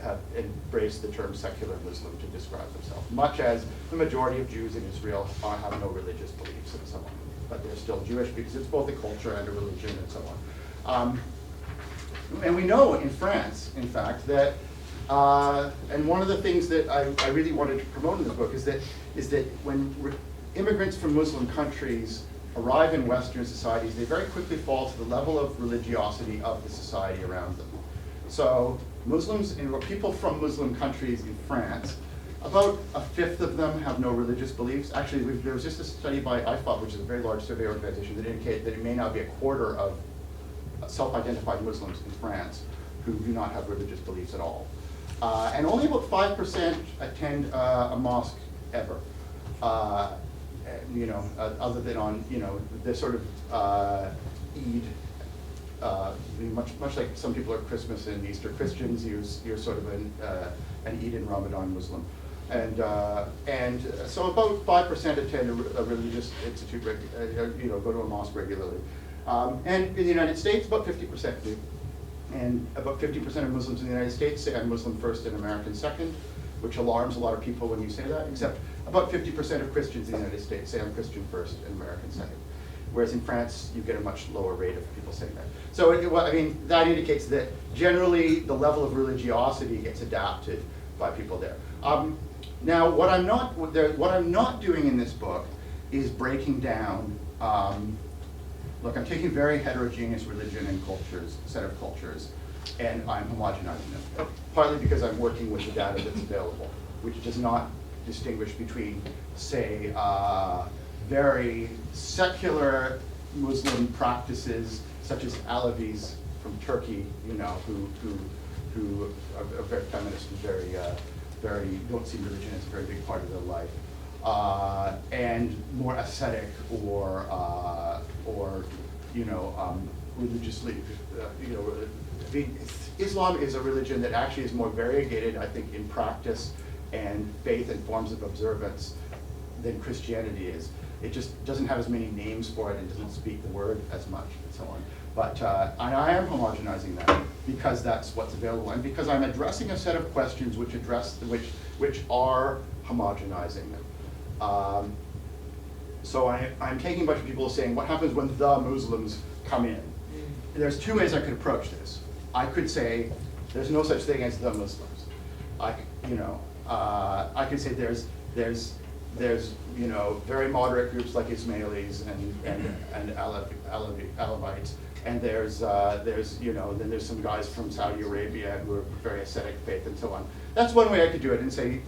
have embraced the term secular Muslim to describe themselves, much as the majority of Jews in Israel have no religious beliefs and so on. But they're still Jewish because it's both a culture and a religion and so on. And we know in France, in fact, that, and one of the things that I really wanted to promote in this book is that when immigrants from Muslim countries arrive in Western societies, they very quickly fall to the level of religiosity of the society around them. So Muslims, people from Muslim countries in France, about a fifth of them have no religious beliefs. Actually, there was just a study by IFOP, which is a very large survey organization, that indicated that it may now be a quarter of self-identified Muslims in France who do not have religious beliefs at all. And only about 5% attend a mosque ever. Other than on, the sort of Eid, much like some people are Christmas and Easter Christians, you're sort of an Eid and Ramadan Muslim. And so about 5% attend a religious institute, go to a mosque regularly. And in the United States, about 50% do. And about 50% of Muslims in the United States say I'm Muslim first and American second, which alarms a lot of people when you say that, except about 50% of Christians in the United States say I'm Christian first and American second. Whereas in France, you get a much lower rate of people saying that. So, that indicates that generally the level of religiosity gets adapted by people there. Now, what I'm not doing in this book is breaking down. Look, I'm taking very heterogeneous religion and set of cultures, and I'm homogenizing them. Partly because I'm working with the data that's available, which does not distinguish between, say, very secular Muslim practices, such as Alevis from Turkey, who are very feminist and very don't see religion as a very big part of their life, and more ascetic or religiously, Islam is a religion that actually is more variegated, I think, in practice and faith and forms of observance than Christianity is. It just doesn't have as many names for it and doesn't speak the word as much and so on. But I am homogenizing that because that's what's available and because I'm addressing a set of questions which are homogenizing them. So I'm taking a bunch of people saying, what happens when the Muslims come in? There's two ways I could approach this. I could say, there's no such thing as the Muslims. I could say there's very moderate groups like Ismailis and Alawites, and then there's some guys from Saudi Arabia who are very ascetic faith and so on. That's one way I could do it and say,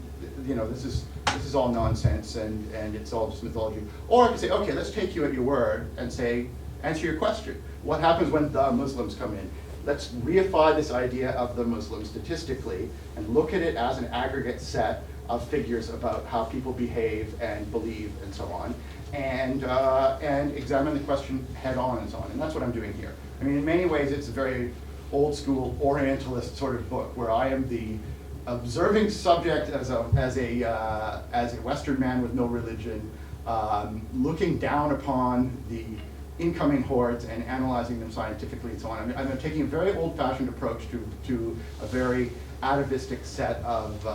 this is all nonsense and it's all just mythology. Or I could say, okay, let's take you at your word and say, answer your question. What happens when the Muslims come in? Let's reify this idea of the Muslims statistically and look at it as an aggregate set of figures about how people behave and believe and so on, and examine the question head on and so on. And that's what I'm doing here. I mean, in many ways, it's a very old school Orientalist sort of book where I am the observing subject as a Western man with no religion, looking down upon the incoming hordes and analyzing them scientifically and so on. I'm taking a very old-fashioned approach to a very atavistic set of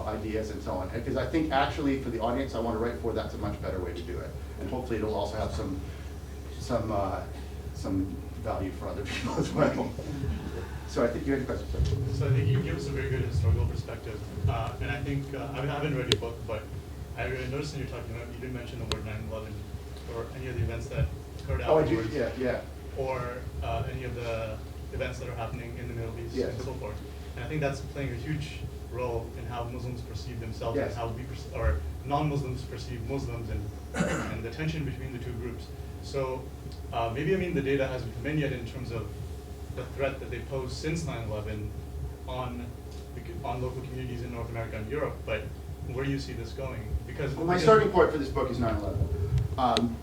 ideas and so on. Because I think actually for the audience I want to write for, that's a much better way to do it. And hopefully it'll also have some value for other people as well. So I think you had a question. So I think you gave us a very good historical perspective. And I think, I haven't read your book, but I noticed in your talk, you did mention the word 9/11 or any of the events that occurred Oh, I do, afterwards, yeah. or any of the events that are happening in the Middle East Yes. and so forth. And I think that's playing a huge role in how Muslims perceive themselves Yes. and how or non-Muslims perceive Muslims and the tension between the two groups. So maybe, I mean, the data hasn't come in yet in terms of the threat that they pose since 9/11 on local communities in North America and Europe, but where do you see this going? Because Well, my starting point for this book is 9/11.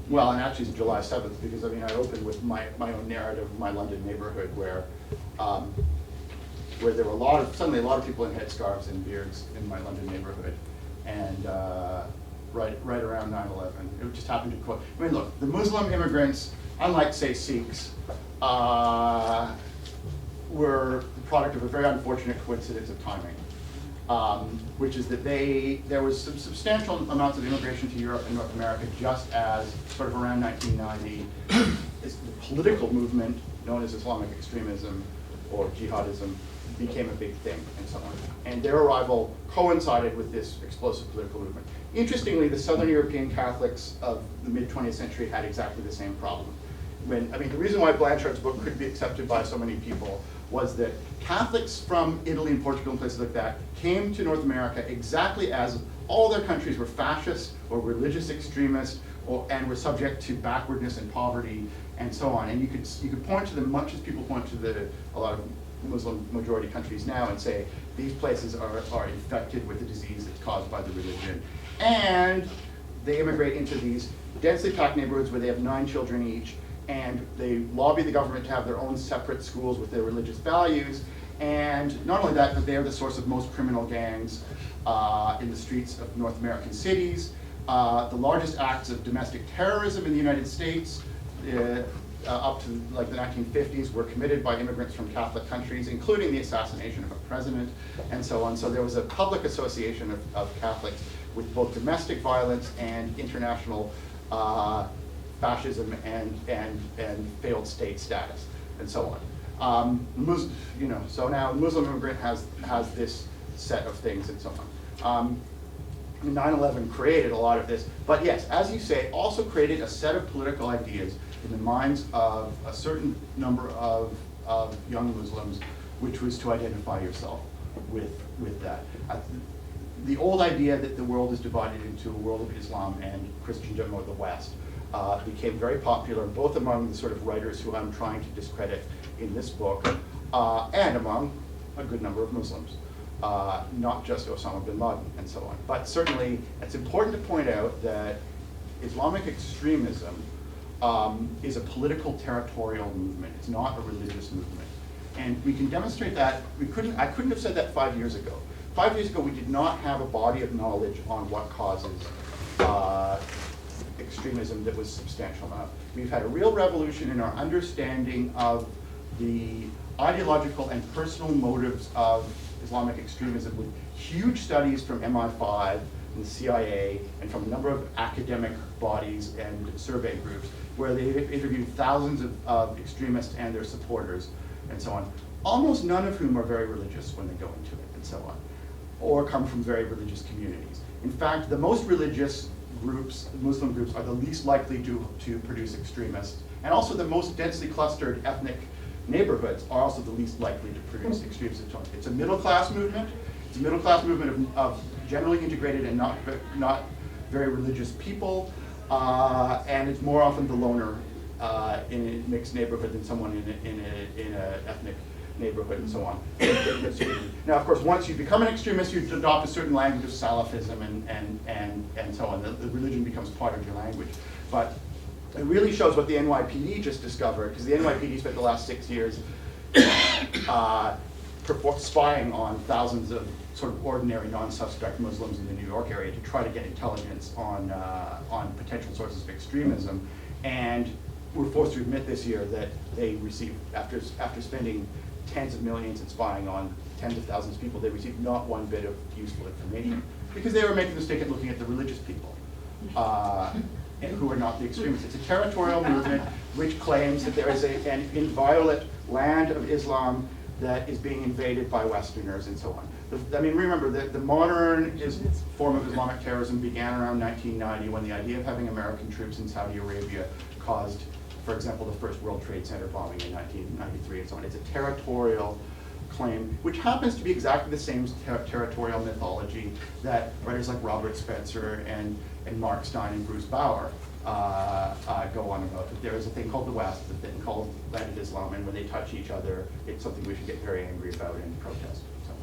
Well, and actually it's July 7th, because I mean, I opened with my own narrative of my London neighborhood where there were suddenly a lot of people in headscarves and beards in my London neighborhood. And right around 9/11, it just happened to quote. I mean, look, the Muslim immigrants, unlike say Sikhs, were the product of a very unfortunate coincidence of timing, which is that there was some substantial amounts of immigration to Europe and North America just as, sort of around 1990, the political movement known as Islamic extremism or jihadism became a big thing and so on. And their arrival coincided with this explosive political movement. Interestingly, the Southern European Catholics of the mid-20th century had exactly the same problem. The reason why Blanchard's book could be accepted by so many people was that Catholics from Italy and Portugal and places like that came to North America exactly as all their countries were fascist or religious extremist and were subject to backwardness and poverty and so on. And you could point to them, much as people point to a lot of Muslim majority countries now and say these places are infected with the disease that's caused by the religion. And they immigrate into these densely packed neighborhoods where they have 9 children each, and they lobby the government to have their own separate schools with their religious values. And not only that, but they are the source of most criminal gangs in the streets of North American cities. The largest acts of domestic terrorism in the United States up to like the 1950s were committed by immigrants from Catholic countries, including the assassination of a president and so on. So there was a public association of Catholics with both domestic violence and international fascism and failed state status and so on. So now Muslim immigrant has this set of things and so on. 9/11 created a lot of this, but yes, as you say, also created a set of political ideas in the minds of a certain number of young Muslims, which was to identify yourself with that. The old idea that the world is divided into a world of Islam and Christendom or the West became very popular, both among the sort of writers who I'm trying to discredit in this book, and among a good number of Muslims. Not just Osama bin Laden and so on. But certainly, it's important to point out that Islamic extremism is a political territorial movement. It's not a religious movement. And we can demonstrate that. I couldn't have said that 5 years ago. 5 years ago, we did not have a body of knowledge on what causes extremism that was substantial enough. We've had a real revolution in our understanding of the ideological and personal motives of Islamic extremism, with huge studies from MI5 and the CIA and from a number of academic bodies and survey groups where they've interviewed thousands of extremists and their supporters and so on, almost none of whom are very religious when they go into it and so on, or come from very religious communities. In fact, the most religious groups, Muslim groups, are the least likely to produce extremists, and also the most densely clustered ethnic neighborhoods are also the least likely to produce extremists. It's a middle-class movement. It's a middle-class movement of generally integrated and not very religious people, and it's more often the loner in a mixed neighborhood than someone in an ethnic neighborhood and so on. Now, of course, once you become an extremist, you adopt a certain language of Salafism and so on. The religion becomes part of your language. But it really shows what the NYPD just discovered, because the NYPD spent the last 6 years spying on thousands of sort of ordinary, non-suspect Muslims in the New York area to try to get intelligence on potential sources of extremism. And we're forced to admit this year that they received, after spending tens of millions in spying on tens of thousands of people, they received not one bit of useful information, because they were making the mistake of looking at the religious people. And who are not the extremists. It's a territorial movement which claims that there is an inviolate land of Islam that is being invaded by Westerners and so on. I mean, remember that the modern form of Islamic terrorism began around 1990 when the idea of having American troops in Saudi Arabia caused, for example, the first World Trade Center bombing in 1993 and so on. It's a territorial claim, which happens to be exactly the same territorial mythology that writers like Robert Spencer and Mark Stein and Bruce Bauer go on about. There is a thing called the West, a thing called landed Islam, and when they touch each other, it's something we should get very angry about and protest. So,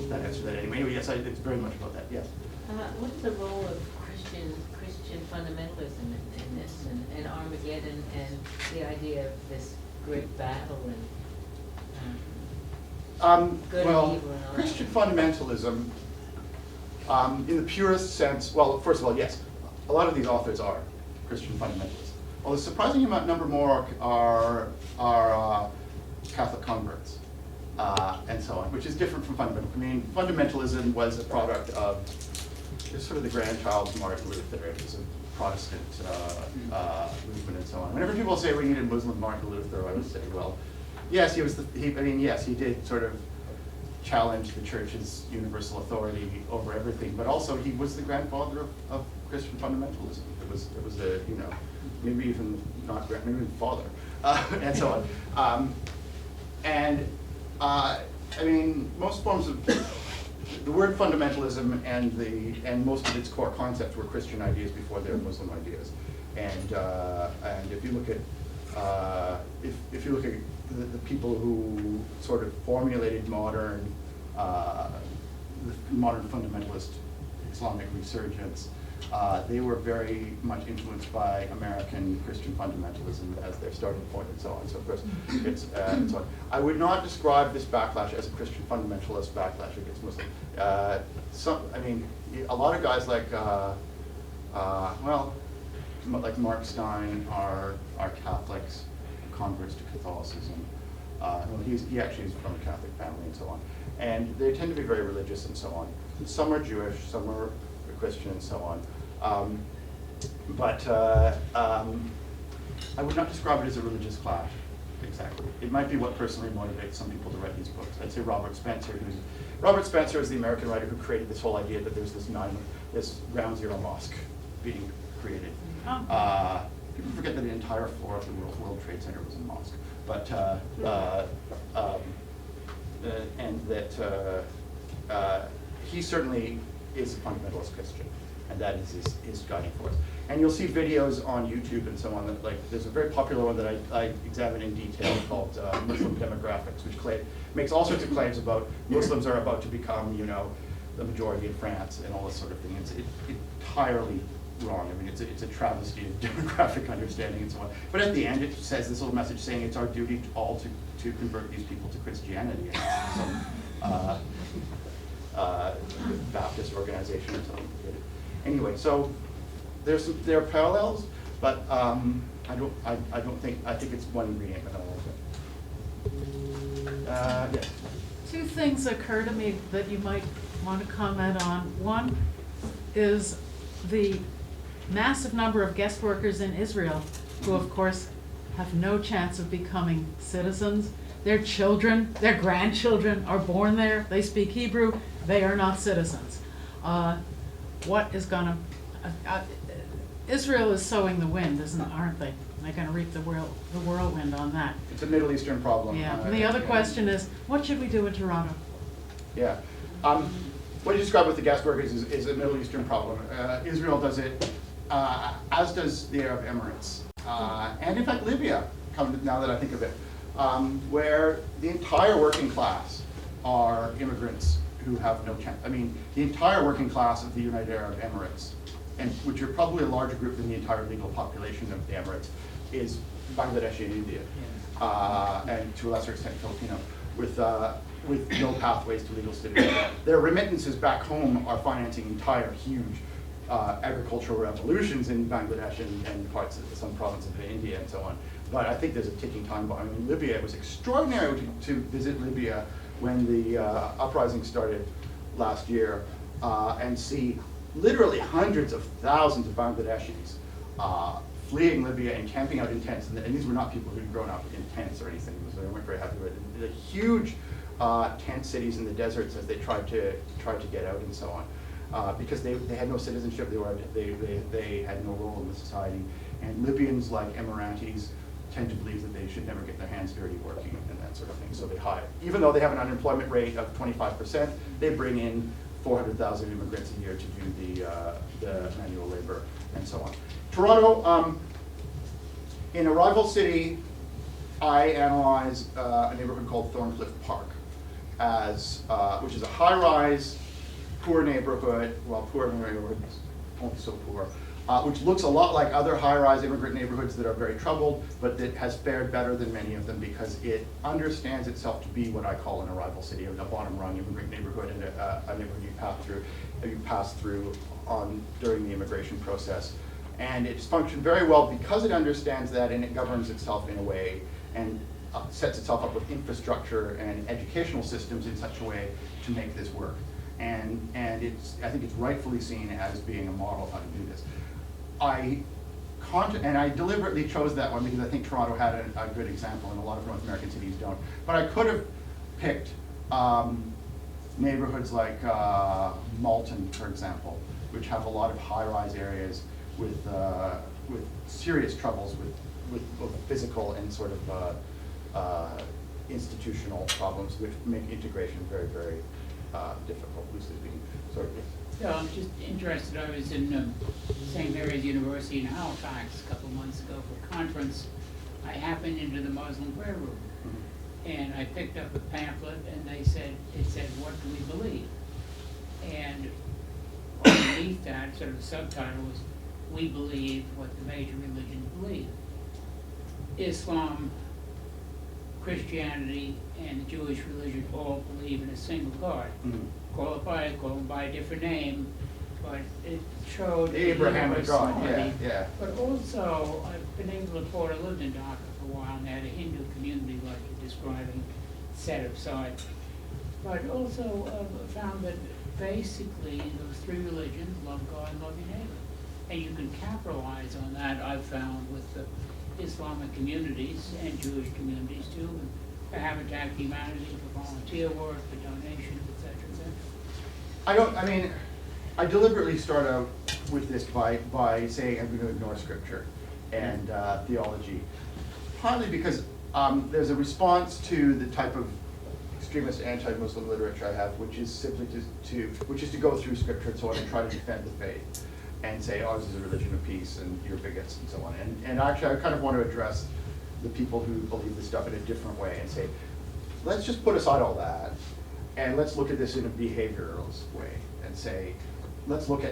that answers that anyway. Anyway, yes, it's very much about that. Yes. What is the role of Christian fundamentalism in this, and Armageddon, and the idea of this great battle and good well, and evil and all Christian that? fundamentalism, in the purest sense, well, first of all, yes, a lot of these authors are Christian fundamentalists. Well, a surprising number more are Catholic converts, and so on, which is different from fundamentalism. I mean, fundamentalism was a product of, it's sort of the grandchild of Martin Luther. It was a Protestant movement and so on. Whenever people say we need a Muslim Martin Luther, I would say, well, yes, he did sort of challenge the church's universal authority over everything, but also he was the grandfather of Christian fundamentalism. It was a, maybe even not maybe even father, and so on. I mean, most forms of the word fundamentalism and most of its core concepts were Christian ideas before they were Muslim ideas. And if you look at if you look at the people who sort of formulated modern fundamentalist Islamic resurgence, they were very much influenced by American Christian fundamentalism as their starting point and so on. So of course, it's and so on. I would not describe this backlash as a Christian fundamentalist backlash against Muslim. I mean, a lot of guys like like Mark Stein are Catholics, converts to Catholicism. He actually is from a Catholic family and so on. And they tend to be very religious and so on. Some are Jewish, some are Christian and so on. I would not describe it as a religious clash, exactly. It might be what personally motivates some people to write these books. I'd say Robert Spencer is the American writer who created this whole idea that there's this ground zero mosque being created. People forget that the entire floor of the World Trade Center was a mosque. But and that he certainly is a fundamentalist Christian, and that is his guiding force. And you'll see videos on YouTube and so on that, like, there's a very popular one that I examine in detail called Muslim Demographics, which makes all sorts of claims about Muslims are about to become, the majority in France and all this sort of thing. It's entirely wrong. I mean, it's a travesty of demographic understanding and so on. But at the end, it says this little message saying it's our duty to convert these people to Christianity. And Baptist organization or something. Anyway, so there are parallels, but I think it's one ingredient, but I like it. Yes. Two things occur to me that you might want to comment on. One is the massive number of guest workers in Israel who, of course, have no chance of becoming citizens. Their children, their grandchildren are born there, they speak Hebrew, they are not citizens. What is gonna, Israel is sowing the wind, aren't they? They're gonna reap the whirlwind on that. It's a Middle Eastern problem. Yeah, and the other question is, what should we do in Toronto? Yeah. What you described with the guest workers is a Middle Eastern problem. Israel does it, as does the Arab Emirates. And in fact, Libya, now that I think of it, where the entire working class are immigrants who have no chance. I mean, the entire working class of the United Arab Emirates, and which are probably a larger group than the entire legal population of the Emirates, is Bangladeshi and India, and to a lesser extent Filipino, with no pathways to legal citizenship. Their remittances back home are financing entire huge agricultural revolutions in Bangladesh and parts of some provinces of India and so on. But I think there's a ticking time bomb. I mean, Libya, it was extraordinary to visit Libya when the uprising started last year and see literally hundreds of thousands of Bangladeshis fleeing Libya and camping out in tents. And these were not people who'd grown up in tents or anything, so they weren't very happy with it. A huge tent cities in the deserts as they tried to get out and so on, because they had no citizenship, they had no role in the society. And Libyans, like Emiratis, tend to believe that they should never get their hands dirty working and that sort of thing, so they hide. Even though they have an unemployment rate of 25%, they bring in 400,000 immigrants a year to do the manual labor and so on. Toronto, in a rival city, I analyzed a neighborhood called Thorncliffe Park, as which is a high-rise, poor neighborhood. Well, poor neighborhood, only so poor, which looks a lot like other high-rise immigrant neighborhoods that are very troubled, but that has fared better than many of them because it understands itself to be what I call an arrival city, a bottom-rung immigrant neighborhood, and a neighborhood you pass through during the immigration process. And it's functioned very well because it understands that, and it governs itself in a way and sets itself up with infrastructure and educational systems in such a way to make this work. And I think it's rightfully seen as being a model of how to do this. And I deliberately chose that one because I think Toronto had a good example, and a lot of North American cities don't. But I could have picked neighborhoods like Malton, for example, which have a lot of high-rise areas with serious troubles with both physical and sort of institutional problems, which make integration very, very difficult, loosely speaking. Sorry. So I'm just interested, I was in St. Mary's University in Halifax a couple months ago for a conference. I happened into the Muslim prayer room, and I picked up a pamphlet, and it said, what do we believe? And underneath that, sort of the subtitle was, we believe what the major religions believe. Islam, Christianity, and the Jewish religion all believe in a single God. Mm-hmm. Call them by a different name, but it showed The Abrahamic God, yeah. But also, I've been able to report, I lived in Dhaka for a while, and they had a Hindu community like you're describing, set aside. But also found that basically those three religions, love God and love your neighbor. And you can capitalize on that, I've found, with the Islamic communities and Jewish communities too, and for Habitat for Humanity, for volunteer work, for donations, et cetera, et cetera. I deliberately start out with this by saying I'm going to ignore scripture and theology, partly because there's a response to the type of extremist anti-Muslim literature I have, which is simply to go through scripture and so on and try to defend the faith and say, oh, this is a religion of peace and you're bigots and so on. And actually I kind of want to address the people who believe this stuff in a different way and say, let's just put aside all that and let's look at this in a behavioralist way and say, let's look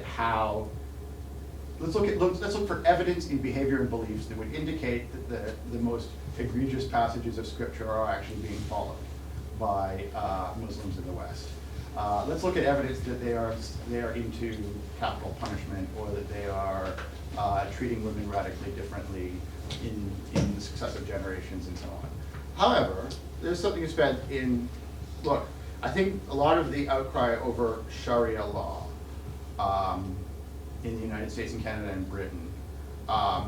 for evidence in behavior and beliefs that would indicate that the most egregious passages of scripture are actually being followed by Muslims in the West. Let's look at evidence that they are into capital punishment, or that they are treating women radically differently in successive generations and so on. However, there's something to spend in, look, I think a lot of the outcry over Sharia law in the United States and Canada and Britain, by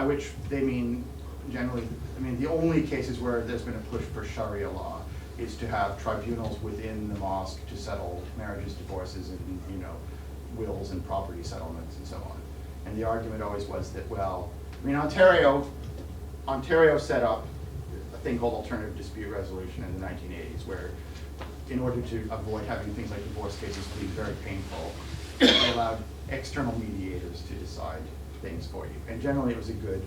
which they mean generally, the only cases where there's been a push for Sharia law is to have tribunals within the mosque to settle marriages, divorces, and wills and property settlements and so on. And the argument always was that, well, Ontario set up a thing called alternative dispute resolution in the 1980s, where in order to avoid having things like divorce cases be very painful, they allowed external mediators to decide things for you. And generally it was a good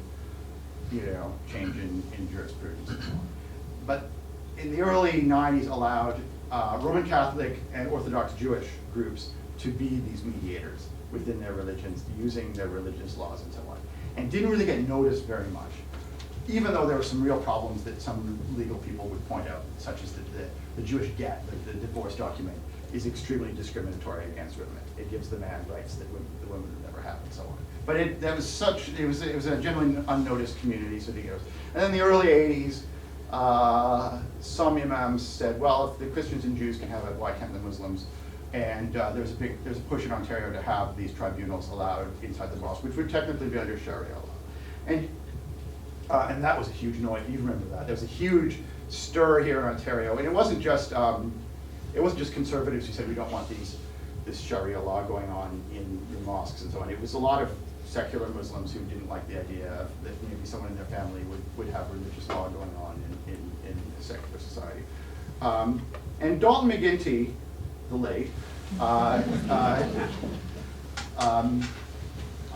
change in jurisprudence and so on. But in the early 90s allowed Roman Catholic and Orthodox Jewish groups to be these mediators within their religions, using their religious laws and so on, and didn't really get noticed very much, even though there were some real problems that some legal people would point out, such as the Jewish get, the divorce document, is extremely discriminatory against women. It gives the man rights that the women would never have, and so on. But it was a generally unnoticed community, so it goes. And in the early 80s, some imams said, well, if the Christians and Jews can have it, why can't the Muslims? And there's a push in Ontario to have these tribunals allowed inside the mosque, which would technically be under Sharia law. And that was a huge noise. You remember that. There was a huge stir here in Ontario, and it wasn't just conservatives who said we don't want this Sharia law going on in mosques and so on. It was a lot of secular Muslims who didn't like the idea that maybe someone in their family would have religious law going on in a secular society. And Dalton McGuinty, the late, I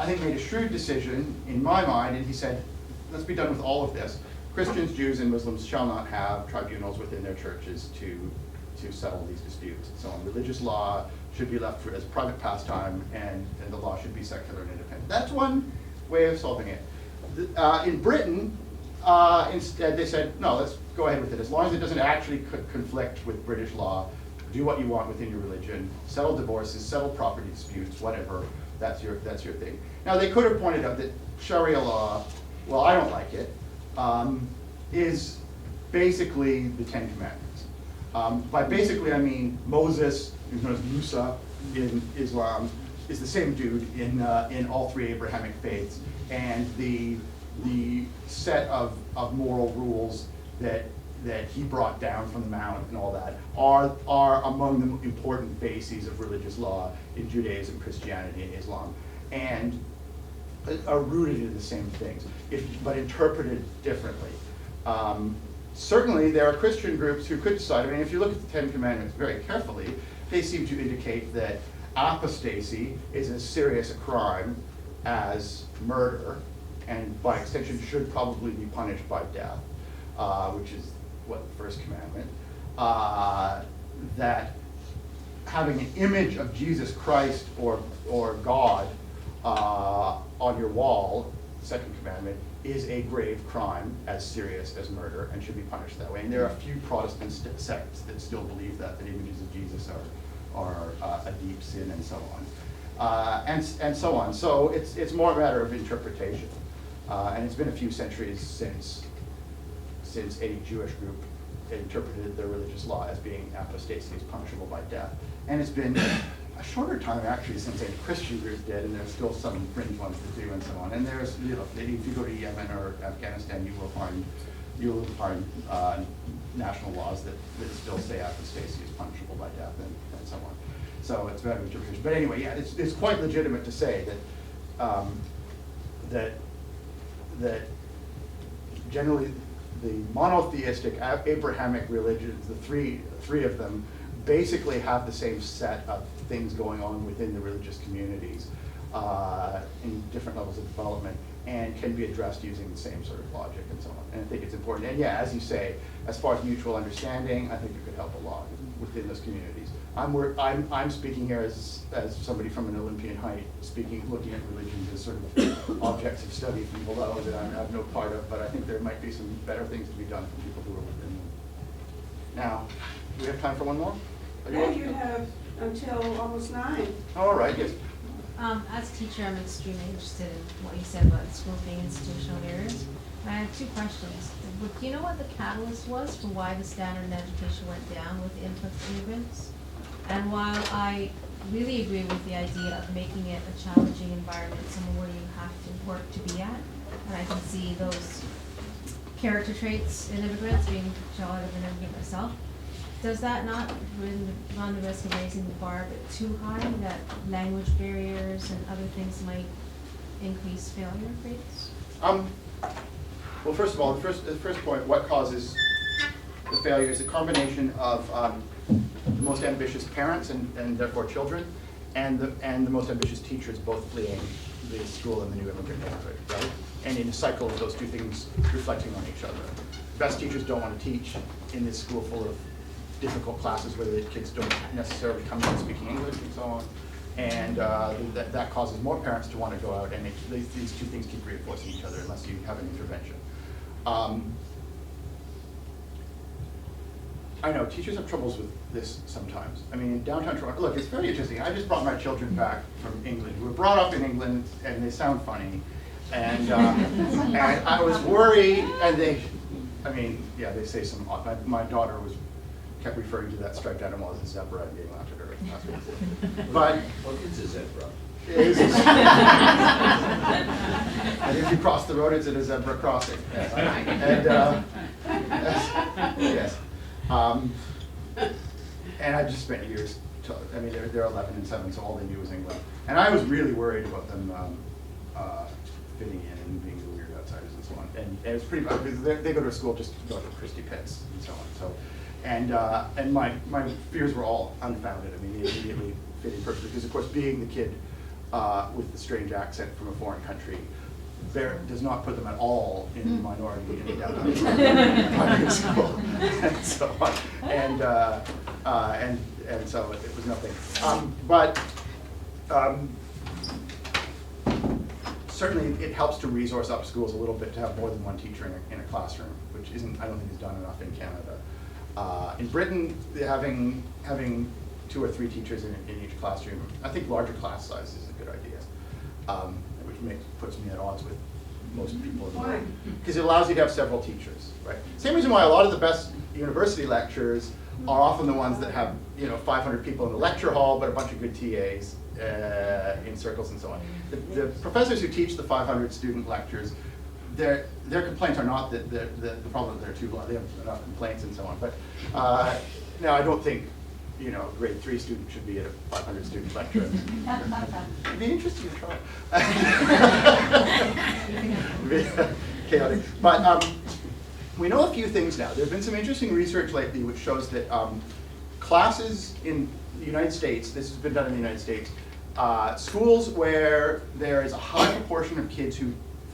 think made a shrewd decision in my mind, and he said, let's be done with all of this. Christians, Jews, and Muslims shall not have tribunals within their churches to settle these disputes and so on. Religious law should be left as private pastime, and the law should be secular and independent. That's one way of solving it. In Britain, instead they said, no, let's go ahead with it. As long as it doesn't actually conflict with British law, do what you want within your religion, settle divorces, settle property disputes, whatever, that's your thing. Now they could have pointed out that Sharia law, well, I don't like it, is basically the Ten Commandments. By basically, I mean Moses, who's known as Musa in Islam, is the same dude in all three Abrahamic faiths, and the set of moral rules that he brought down from the Mount and all that are among the important bases of religious law in Judaism, Christianity, and Islam, and are rooted in the same things, but interpreted differently. Certainly, there are Christian groups who could decide. I mean, if you look at the Ten Commandments very carefully, they seem to indicate that apostasy is as serious a crime as murder, and by extension should probably be punished by death, which is what the first commandment. That having an image of Jesus Christ or God on your wall, the second commandment, is a grave crime as serious as murder and should be punished that way. And there are a few Protestant sects that still believe that images of Jesus are a deep sin and so on. And so on. So it's more a matter of interpretation. And it's been a few centuries since any Jewish group interpreted their religious law as being apostasy is punishable by death. And it's been a shorter time actually since any Christian group did, and there's still some fringe ones that do and so on. And there's, if you go to Yemen or Afghanistan, you will find national laws that still say apostasy is punishable by death and so on. So it's a matter of interpretation. But anyway, yeah, it's quite legitimate to say that generally the monotheistic Abrahamic religions, the three of them, basically have the same set of things going on within the religious communities in different levels of development, and can be addressed using the same sort of logic and so on. And I think it's important. And yeah, as you say, as far as mutual understanding, I think it could help a lot within those communities. I'm speaking here as somebody from an Olympian height, looking at religions as sort of objects of study from below that I have no part of, but I think there might be some better things to be done for people who are within them. Now, do we have time for one more? Yeah, you have until almost 9. All right, yes. As a teacher, I'm extremely interested in what you said about schools being institutional areas. I have 2 questions. Do you know what the catalyst was for why the standard in education went down with the influx of immigrants? And while I really agree with the idea of making it a challenging environment, somewhere where you have to work to be at, and I can see those character traits in immigrants, being a child of an immigrant myself, does that not run the risk of raising the bar a bit too high, that language barriers and other things might increase failure rates? Well, first of all, the first point, what causes the failure is a combination of the most ambitious parents and therefore children, and the most ambitious teachers both fleeing the school and the new immigrant neighborhood, right? And in a cycle of those two things reflecting on each other. Best teachers don't want to teach in this school full of difficult classes where the kids don't necessarily come in speaking English and so on. And that causes more parents to want to go out, and these two things keep reinforcing each other unless you have an intervention. I know teachers have troubles with this sometimes. I mean, in downtown Toronto, look, it's very interesting. I just brought my children back from England, who were brought up in England, and they sound funny. And and I was worried, and they say some odd. My daughter kept referring to that striped animal as a zebra and being laughed at her. But well, it's a zebra. It is. And if you cross the road, it's at a zebra crossing. And Yes. And I just spent years, I mean, they're 11 and 7, so all they knew was English. And I was really worried about them fitting in and being the weird outsiders and so on. And it was pretty bad, because they go to a school just to go to Christie Pitts and so on. So, and my fears were all unfounded. I mean, they immediately fit in perfectly, because of course, being the kid with the strange accent from a foreign country, there does not put them at all in the minority in a downtown school, and so on. And so it was nothing. Certainly it helps to resource up schools a little bit to have more than one teacher in a classroom, which I don't think is done enough in Canada. In Britain, having 2 or 3 teachers in each classroom, I think larger class size is a good idea, which puts me at odds with most people in the world. Because it allows you to have several teachers, right? Same reason why a lot of the best university lectures are often the ones that have 500 people in the lecture hall, but a bunch of good TAs in circles and so on. The professors who teach the 500 student lectures, their complaints are not that the problem that they're too long. They have enough complaints and so on. But now I don't think grade 3 student should be at a 500 student lecture. It'd be interesting to try. Chaotic. But we know a few things now. There's been some interesting research lately which shows that classes in the United States, this has been done in the United States, schools where there is a high proportion of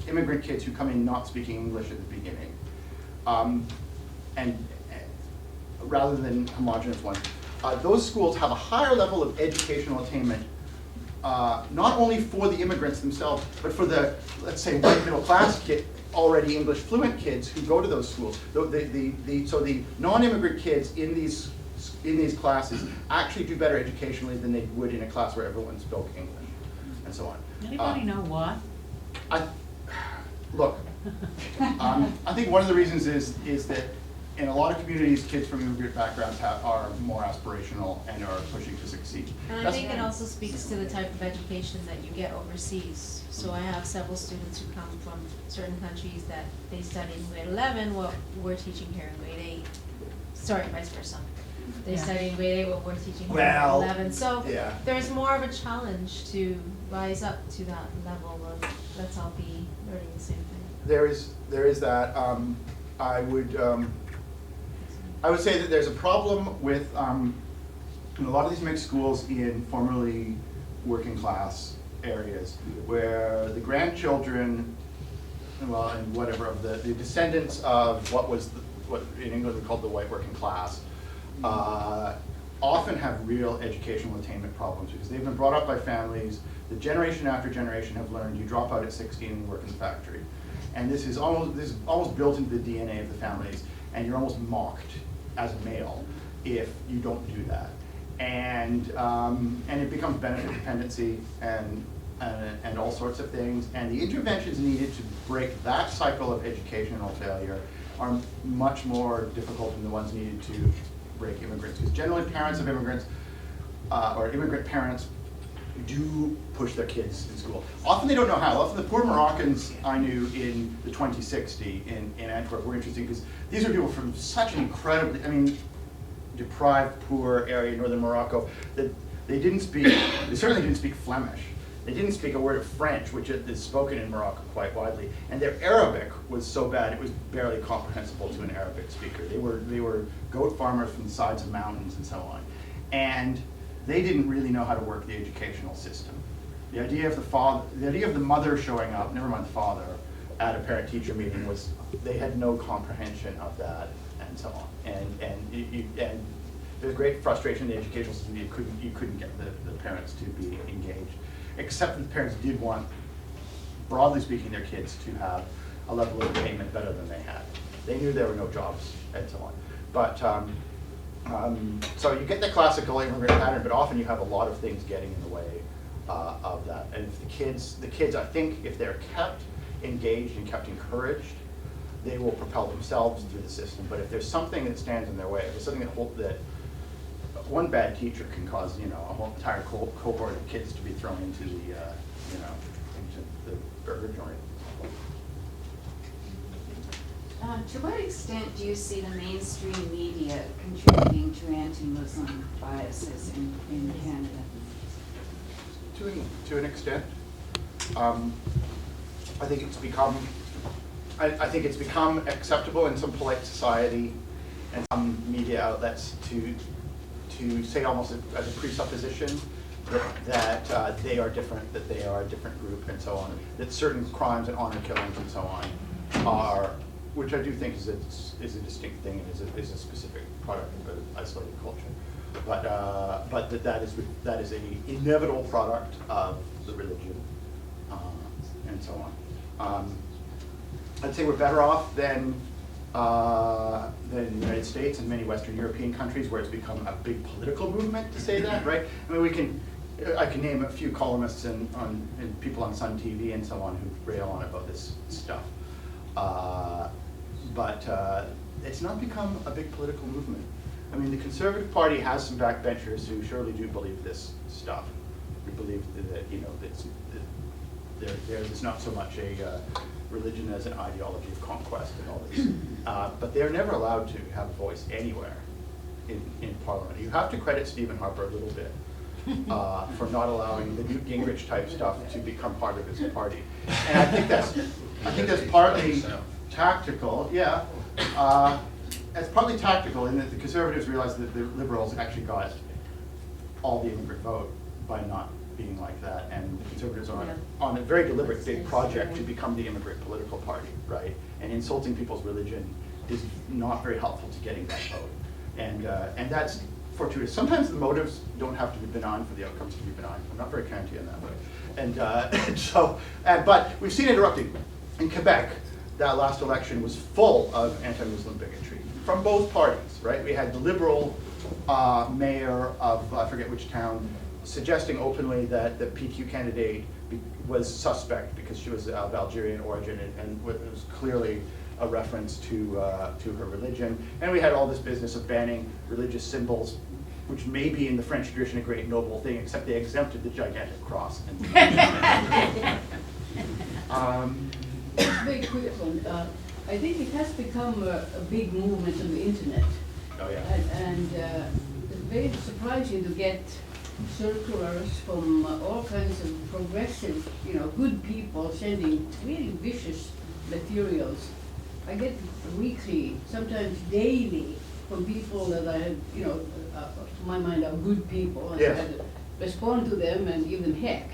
immigrant kids who come in not speaking English at the beginning, and rather than homogeneous ones, those schools have a higher level of educational attainment, not only for the immigrants themselves, but for the, let's say, white middle class already English fluent kids who go to those schools. So the non-immigrant kids in these classes actually do better educationally than they would in a class where everyone spoke English, and so on. Anybody know why? Look, I think one of the reasons is that in a lot of communities, kids from immigrant backgrounds are more aspirational and are pushing to succeed. And I think it also speaks to the type of education that you get overseas. So I have several students who come from certain countries that they study in grade 11 what we're teaching here in grade 8. Sorry, vice versa. They study in grade 8 what we're teaching here in grade 11. So there's more of a challenge to rise up to that level of let's all be learning the same thing. There is that. I would say that there's a problem with in a lot of these mixed schools in formerly working class areas where the grandchildren, well, and whatever, of the descendants of what in England we called the white working class, often have real educational attainment problems because they've been brought up by families that generation after generation have learned you drop out at 16 and work in the factory. And this is almost built into the DNA of the families, and you're almost mocked as a male if you don't do that. And it becomes benefit dependency and all sorts of things. And the interventions needed to break that cycle of educational failure are much more difficult than the ones needed to break immigrants. Because generally parents of immigrants or immigrant parents do push their kids in school. Often they don't know how. Often the poor Moroccans I knew in the 2060 in Antwerp were interesting because these are people from such an incredibly, deprived, poor area in northern Morocco that they certainly didn't speak Flemish. They didn't speak a word of French, which is spoken in Morocco quite widely. And their Arabic was so bad it was barely comprehensible to an Arabic speaker. They were goat farmers from the sides of mountains and so on. And they didn't really know how to work the educational system. The idea of the mother showing up, never mind the father, at a parent-teacher meeting was they had no comprehension of that, and so on. And there's great frustration in the educational system. You couldn't get the parents to be engaged, except that the parents did want, broadly speaking, their kids to have a level of attainment better than they had. They knew there were no jobs and so on, but. So you get the classical immigrant pattern, but often you have a lot of things getting in the way of that. And if the kids, I think, if they're kept engaged and kept encouraged, they will propel themselves through the system. But if there's something that stands in their way, if there's something that one bad teacher can cause, a whole entire cohort of kids to be thrown into the, into the burger joint. To what extent do you see the mainstream media contributing to anti-Muslim biases in Canada? To an extent. I think it's become, I think it's become acceptable in some polite society and some media outlets to say almost as a presupposition that they are different, that they are a different group and so on, that certain crimes and honor killings and so on are, which I do think is a distinct thing and is a specific product of an isolated culture. But that is an inevitable product of the religion and so on. I'd say we're better off than the United States and many Western European countries where it's become a big political movement to say that, right? I mean, I can name a few columnists and people on Sun TV and so on who rail on about this stuff. But it's not become a big political movement. I mean, the Conservative Party has some backbenchers who surely do believe this stuff. We believe that there's not so much a religion as an ideology of conquest and all this. But they're never allowed to have a voice anywhere in Parliament. You have to credit Stephen Harper a little bit for not allowing the Newt Gingrich type stuff to become part of his party. And I think that's partly tactical, yeah. It's partly tactical in that the Conservatives realized that the Liberals actually got all the immigrant vote by not being like that, and the Conservatives are on a very deliberate big project to become the immigrant political party, right? And insulting people's religion is not very helpful to getting that vote. And that's fortuitous. Sometimes the motives don't have to be benign for the outcomes to be benign. I'm not very Kantian that way. But we've seen it erupting. In Quebec, that last election was full of anti-Muslim bigotry from both parties, right? We had the liberal mayor of, I forget which town, suggesting openly that the PQ candidate was suspect because she was of Algerian origin and it was clearly a reference to her religion. And we had all this business of banning religious symbols, which may be in the French tradition a great noble thing, except they exempted the gigantic cross. Very quick one. I think it has become a big movement on the internet. Oh yeah. And it's very surprising to get circulars from all kinds of progressive, good people sending really vicious materials. I get weekly, sometimes daily, from people that I had, to my mind are good people. And yes. I had to respond to them and give them heck,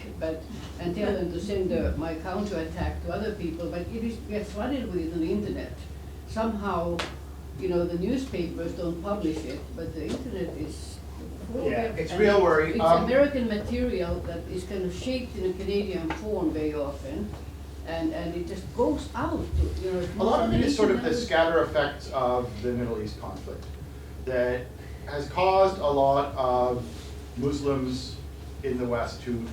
and tell them to send my counterattack to other people. But we are flooded with it on the internet. Somehow, the newspapers don't publish it, but the internet is full of it. It's real worry. It's American material that is kind of shaped in a Canadian form very often, and it just goes out. A lot of it is sort of the scatter effects of the Middle East conflict that has caused a lot of Muslims in the West who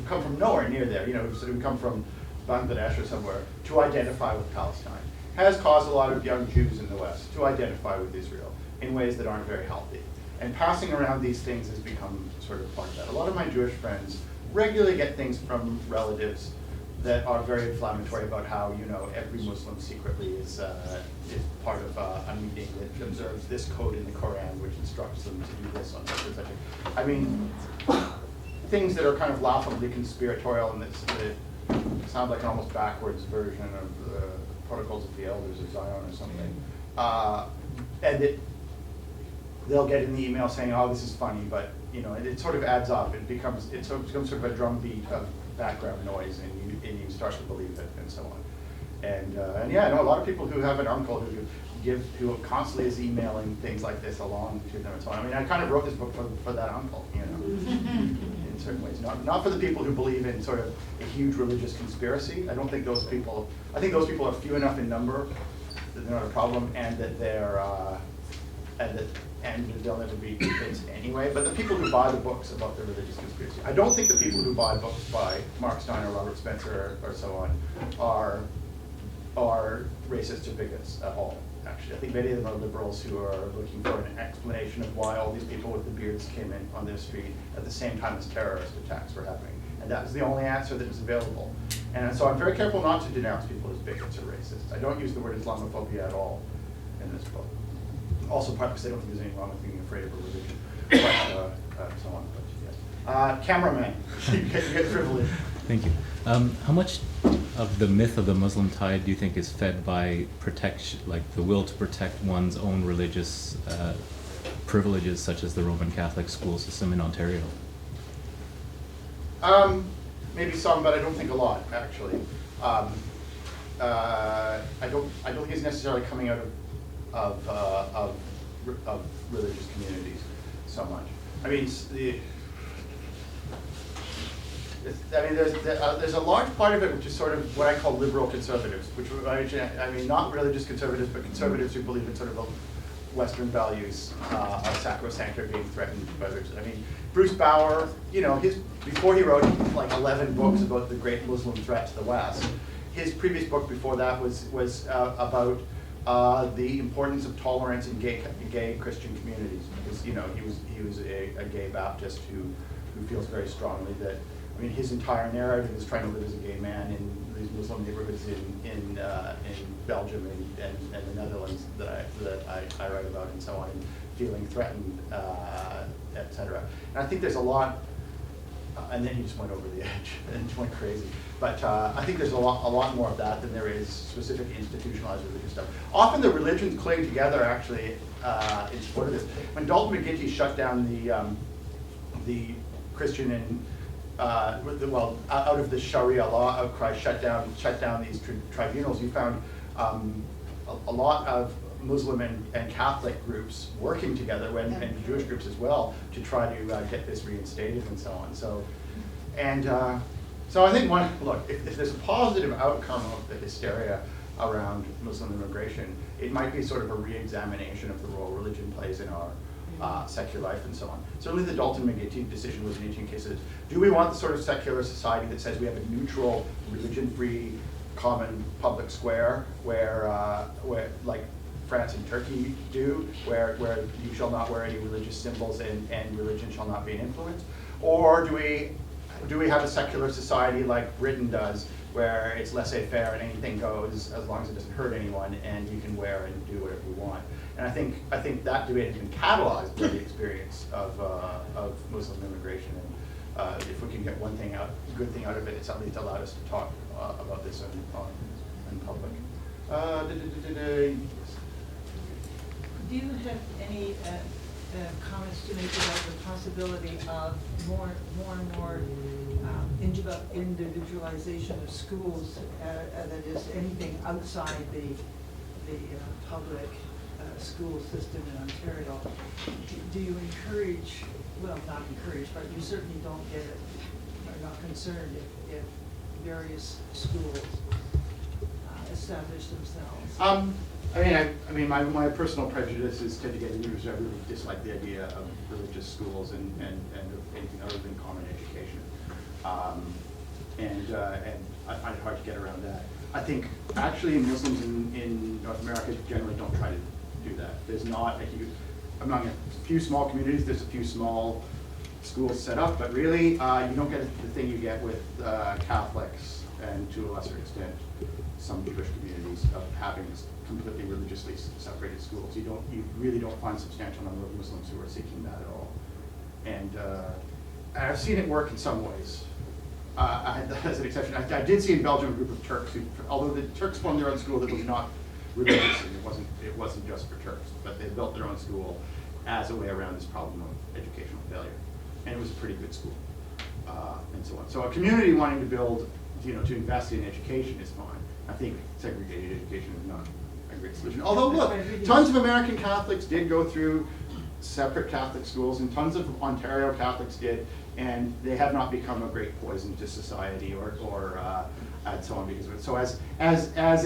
come from nowhere near there, who come from Bangladesh or somewhere, to identify with Palestine. Has caused a lot of young Jews in the West to identify with Israel in ways that aren't very healthy. And passing around these things has become sort of part of that. A lot of my Jewish friends regularly get things from relatives that are very inflammatory about how, every Muslim secretly is part of a meeting that observes this code in the Quran, which instructs them to do this on such and such. I mean, things that are kind of laughably conspiratorial and that sound like an almost backwards version of the Protocols of the Elders of Zion or something. And they'll get in the email saying, oh, this is funny, but it sort of adds up. It becomes sort of a drumbeat of background noise, and you start to believe it, and so on. And yeah, I know a lot of people who have an uncle who constantly is emailing things like this along to them and so on. I mean, I kind of wrote this book for that uncle, in certain ways. Not for the people who believe in sort of a huge religious conspiracy. I think those people are few enough in number that they're not a problem, and that and they'll never be convinced anyway. But the people who buy the books about the religious conspiracy, I don't think the people who buy books by Mark Stein or Robert Spencer or so on are racists or bigots at all. Actually, I think many of them are liberals who are looking for an explanation of why all these people with the beards came in on their street at the same time as terrorist attacks were happening, and that was the only answer that was available. And so I'm very careful not to denounce people as bigots or racists. I don't use the word Islamophobia at all in this book. Also partly because I don't think there's anything wrong with being afraid of a religion, but so on. But yes. Cameraman, you get privilege. Thank you. How much of the myth of the Muslim tide do you think is fed by protection, like the will to protect one's own religious privileges, such as the Roman Catholic school system in Ontario? Maybe some, but I don't think a lot, actually. I don't think it's necessarily coming out of religious communities so much. I mean, there's a large part of it which is sort of what I call liberal conservatives, which I mean not religious conservatives, but conservatives who believe in sort of Western values are sacrosanct or being threatened by others. I mean, Bruce Bauer, you know, before he wrote like 11 books about the great Muslim threat to the West, his previous book before that was about the importance of tolerance in gay Christian communities, because you know he was a gay Baptist who feels very strongly that, I mean, his entire narrative is trying to live as a gay man in these Muslim neighborhoods in Belgium and the Netherlands that I write about and so on, and feeling threatened, etc. And I think there's a lot, and then he just went over the edge and just went crazy. But I think there's a lot more of that than there is specific institutionalized religious stuff. Often the religions cling together actually in support of this. When Dalton McGuinty shut down the Christian and out of the Sharia law outcry, shut down these tribunals, you found a lot of Muslim and Catholic groups working together, and Jewish groups as well, to try to get this reinstated and so on. So I think if there's a positive outcome of the hysteria around Muslim immigration, it might be sort of a re-examination of the role religion plays in our secular life and so on. Certainly the Dalton McGuinty decision was an interesting case of, do we want the sort of secular society that says we have a neutral, religion-free, common public square where like France and Turkey do, where you shall not wear any religious symbols and religion shall not be an influence? Or do we have a secular society like Britain does, where it's laissez-faire and anything goes as long as it doesn't hurt anyone, and you can wear and do whatever you want? And I think that debate has been catalyzed by the experience of Muslim immigration. And if we can get one thing good thing out of it, it's at least allowed us to talk about this in public. Do you have any comments to make about the possibility of more and more individualization of schools, that is anything outside the public school system in Ontario? Do you encourage, well, not encourage, but you certainly don't get it, are not concerned if various schools establish themselves? I mean, my personal prejudice is to get into I really dislike the idea of religious schools and anything other than common education, and I find it hard to get around that. I think actually Muslims in North America generally don't try to do that. There's not a huge, among a few small communities, there's a few small schools set up, but really you don't get the thing you get with Catholics and to a lesser extent some Jewish communities of having completely religiously separated schools. You really don't find a substantial number of Muslims who are seeking that at all. And I've seen it work in some ways. As an exception, I did see in Belgium a group of Turks who, although the Turks formed their own school that was not religious, and it wasn't just for Turks, but they built their own school as a way around this problem of educational failure. And it was a pretty good school, and so on. So a community wanting to build, to invest in education is fine. I think segregated education is not a great solution. Although look, tons of American Catholics did go through separate Catholic schools, and tons of Ontario Catholics did, and they have not become a great poison to society or and so on because of it. So as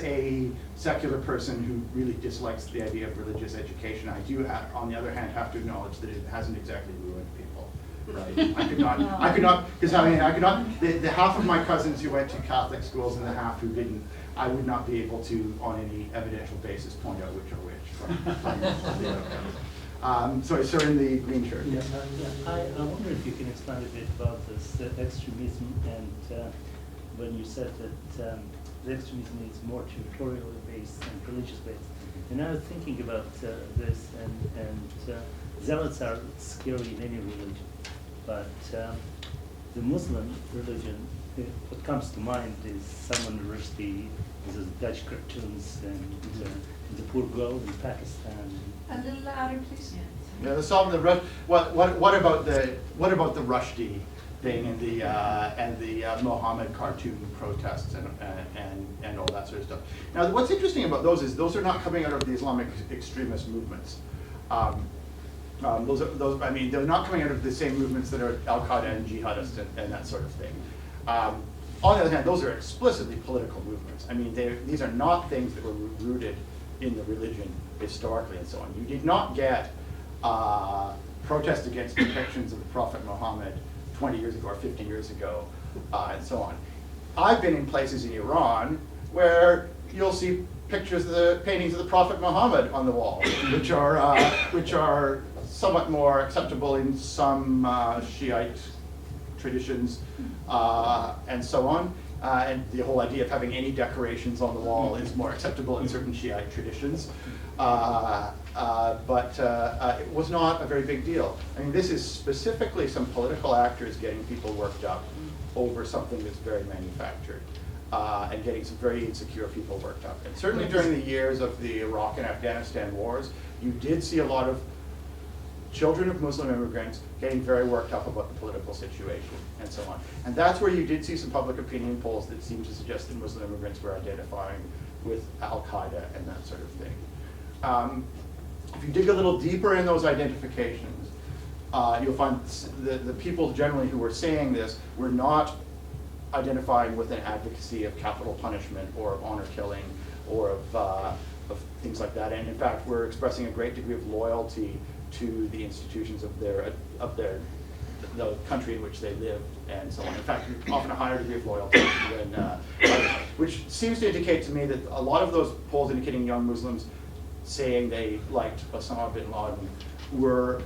a secular person who really dislikes the idea of religious education, I do, on the other hand, have to acknowledge that it hasn't exactly ruined people. Right? I could not, because I could not, the half of my cousins who went to Catholic schools and the half who didn't, I would not be able to, on any evidential basis, point out which are which from the outcomes. So sir in the green shirt. I wonder if you can expand a bit about this extremism and when you said that the extremism is more territorially based and religious based. And I was thinking about this, and zealots are scary in any religion, but the Muslim religion, what comes to mind is Salman Rushdie, the Dutch cartoons, and the poor girl in Pakistan. A little louder, please. Yeah, what about the Rushdie thing and the Mohammed cartoon protests and all that sort of stuff. Now, what's interesting about those is those are not coming out of the Islamic extremist movements. I mean, they're not coming out of the same movements that are Al-Qaeda and jihadists and that sort of thing. On the other hand, those are explicitly political movements. I mean, these are not things that were rooted in the religion historically and so on. You did not get protest against depictions of the Prophet Muhammad 20 years ago or 50 years ago, and so on. I've been in places in Iran where you'll see pictures of the paintings of the Prophet Muhammad on the wall, which are somewhat more acceptable in some Shiite traditions, and so on. And the whole idea of having any decorations on the wall is more acceptable in certain Shiite traditions. But it was not a very big deal. I mean, this is specifically some political actors getting people worked up over something that's very manufactured, and getting some very insecure people worked up. And certainly during the years of the Iraq and Afghanistan wars, you did see a lot of children of Muslim immigrants getting very worked up about the political situation and so on. And that's where you did see some public opinion polls that seemed to suggest that Muslim immigrants were identifying with Al-Qaeda and that sort of thing. If you dig a little deeper in those identifications, you'll find the people generally who were saying this were not identifying with an advocacy of capital punishment or of honor killing or of things like that. And in fact, were expressing a great degree of loyalty to the institutions of the country in which they lived and so on. In fact, often a higher degree of loyalty than which seems to indicate to me that a lot of those polls indicating young Muslims saying they liked Osama bin Laden were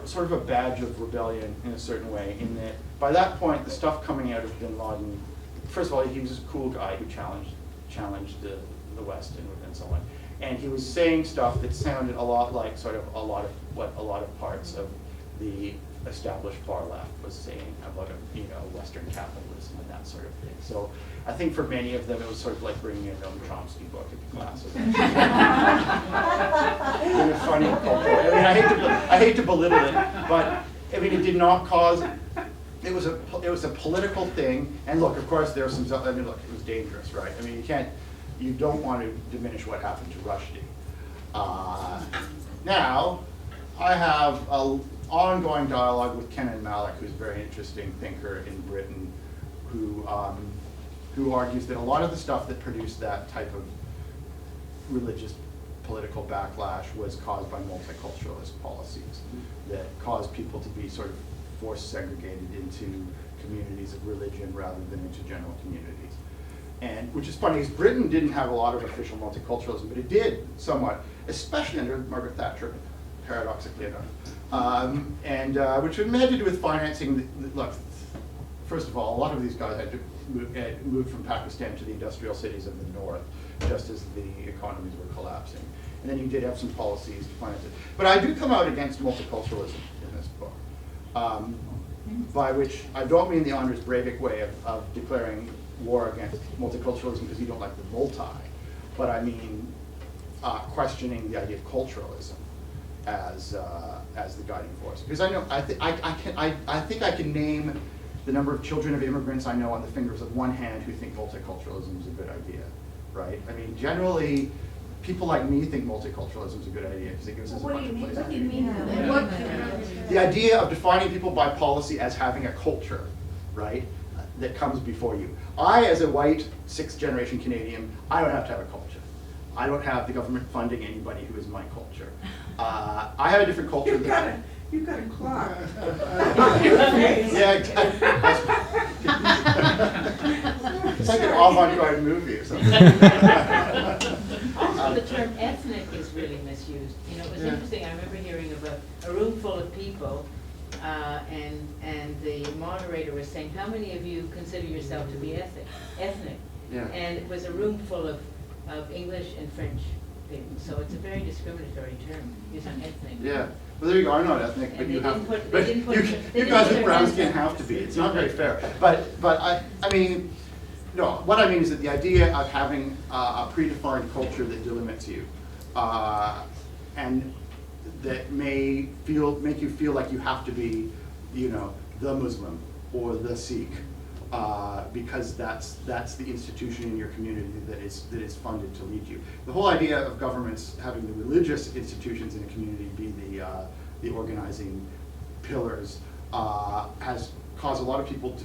sort of a badge of rebellion in a certain way, in that by that point the stuff coming out of bin Laden, first of all, he was a cool guy who challenged the West and so on. And he was saying stuff that sounded a lot like sort of a lot of parts of the established far left was saying about Western capitalism and that sort of thing. So I think for many of them it was sort of like bringing a Noam Chomsky book into class. In a funny culture. I mean, I hate to belittle it, but I mean it did not cause. It was a political thing. And look, of course, there are some. I mean, look, it was dangerous, right? I mean, you don't want to diminish what happened to Rushdie. Now, I have an ongoing dialogue with Kenan Malik, who's a very interesting thinker in Britain, who argues that a lot of the stuff that produced that type of religious political backlash was caused by multiculturalist policies that caused people to be sort of forced segregated into communities of religion rather than into general communities. And which is funny, because Britain didn't have a lot of official multiculturalism, but it did somewhat, especially under Margaret Thatcher, paradoxically enough. Which had to do with financing. Look, first of all, a lot of these guys had to move from Pakistan to the industrial cities of the north, just as the economies were collapsing. And then you did have some policies to finance it. But I do come out against multiculturalism in this book, by which I don't mean the Anders Breivik way of declaring war against multiculturalism because you don't like the multi, but I mean questioning the idea of culturalism as the guiding force. Because I think I can name the number of children of immigrants I know on the fingers of one hand who think multiculturalism is a good idea, right? I mean, generally, people like me think multiculturalism is a good idea because it gives us a bunch of places. What do you mean? The idea of defining people by policy as having a culture, right, that comes before you. I, as a white, sixth-generation Canadian, I don't have to have a culture. I don't have the government funding anybody who is my culture. I have a different culture. You've got a clock. Yeah, exactly. It's like an avant-garde movie or something. Also, the term ethnic is really misused. You know, it was interesting. I remember hearing about a room full of people and the moderator was saying, how many of you consider yourself to be ethnic? Yeah. And it was a room full of English and French people, so it's a very discriminatory term, using ethnic. Yeah, well, there you go, I'm not ethnic, but And you they have, didn't put- but they didn't put- you they didn't guys put with browns their can't hands have to up. be, it's not very fair. But I mean, no, what I mean is that the idea of having a predefined culture that delimits you, and that make you feel like you have to be, you know, the Muslim or the Sikh, because that's the institution in your community that is funded to lead you. The whole idea of governments having the religious institutions in a community be the organizing pillars has caused a lot of people to,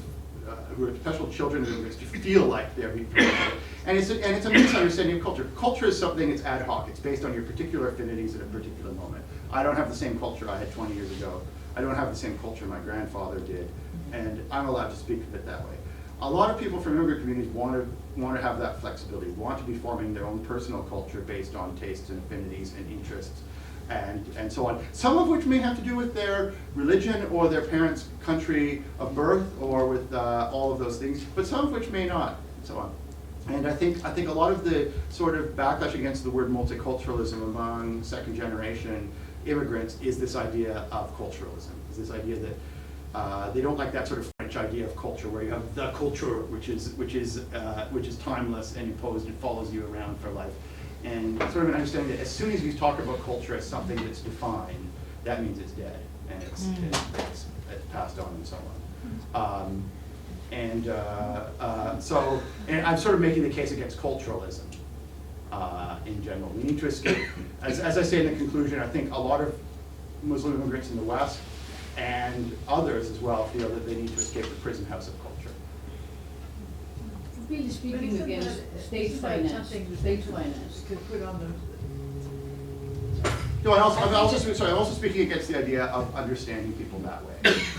who are special children of immigrants, to feel like they're being persecuted. And it's a misunderstanding of culture. Culture is something that's ad hoc. It's based on your particular affinities at a particular moment. I don't have the same culture I had 20 years ago. I don't have the same culture my grandfather did, and I'm allowed to speak of it that way. A lot of people from immigrant communities want to have that flexibility, want to be forming their own personal culture based on tastes and affinities and interests and so on. Some of which may have to do with their religion or their parents' country of birth or with all of those things, but some of which may not, and so on. And I think a lot of the sort of backlash against the word multiculturalism among second generation immigrants is this idea of culturalism, is this idea that they don't like that sort of French idea of culture where you have the culture, which is timeless and imposed and follows you around for life. And sort of an understanding that as soon as you talk about culture as something that's defined, that means it's dead and it's passed on and so on. So I'm sort of making the case against culturalism in general. We need to escape, as I say in the conclusion, I think a lot of Muslim immigrants in the West and others as well feel that they need to escape the prison house of culture. Really speaking against state finance, Could put on No, I'm also speaking against the idea of understanding people that way,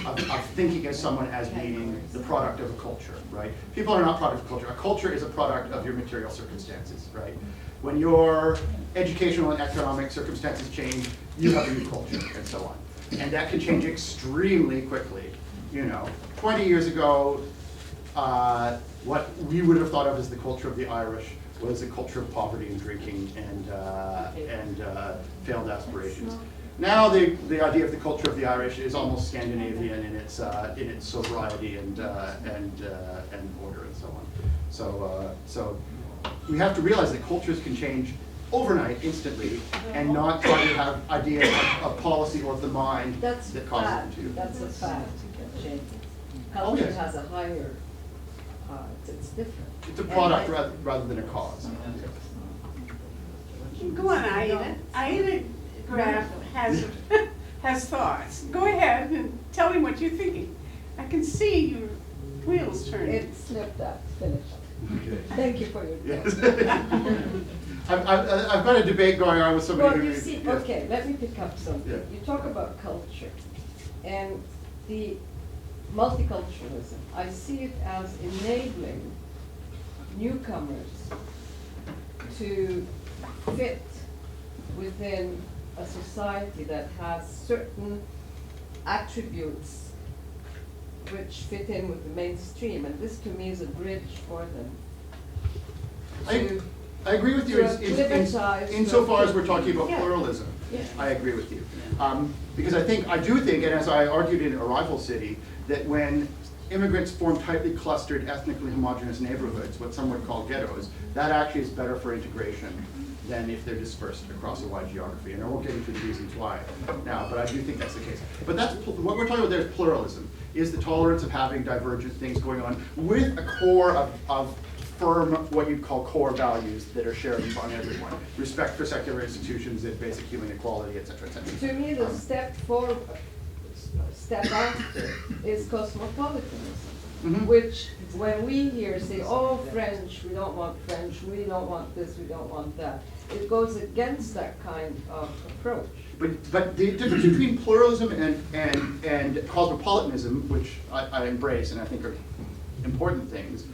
of thinking of someone as being the product of a culture, right? People are not product of culture. A culture is a product of your material circumstances, right? When your educational and economic circumstances change, you have a new culture, and so on. And that can change extremely quickly. You know, 20 years ago, what we would have thought of as the culture of the Irish was a culture of poverty and drinking and failed aspirations. Now the idea of the culture of the Irish is almost Scandinavian in its sobriety and order and so on. So we have to realize that cultures can change overnight, instantly, and not try to have ideas of policy or of the mind that causes them to. That's a fact, Jane. Oh, Culture yes. has a higher, it's different. It's a product rather than a cause. Go on, Aida. Aida Graf has thoughts. Go ahead and tell him what you're thinking. I can see your wheels turning. It slipped out, finished. Okay. Thank you for your. Yes. I've got a debate going on with somebody Well, who. you see, yeah. okay, let me pick up something. Yeah. You talk about culture and the multiculturalism. I see it as enabling newcomers to fit within a society that has certain attributes which fit in with the mainstream, and this to me is a bridge for them. I agree with you insofar as we're talking about Yeah. pluralism. Yeah. I agree with you. Because I do think, and as I argued in Arrival City, that when immigrants form tightly clustered, ethnically homogeneous neighborhoods, what some would call ghettos, that actually is better for integration than if they're dispersed across a wide geography. And I won't get into the reasons why now, but I do think that's the case. But what we're talking about there is pluralism, is the tolerance of having divergent things going on with a core of firm, what you'd call core values that are shared among everyone. Respect for secular institutions and basic human equality, et cetera, et cetera. To me, the step after is cosmopolitanism, which when we here say, oh, French, we don't want French, we don't want this, we don't want that, it goes against that kind of approach. But the difference between pluralism and cosmopolitanism, which I embrace and I think are important things,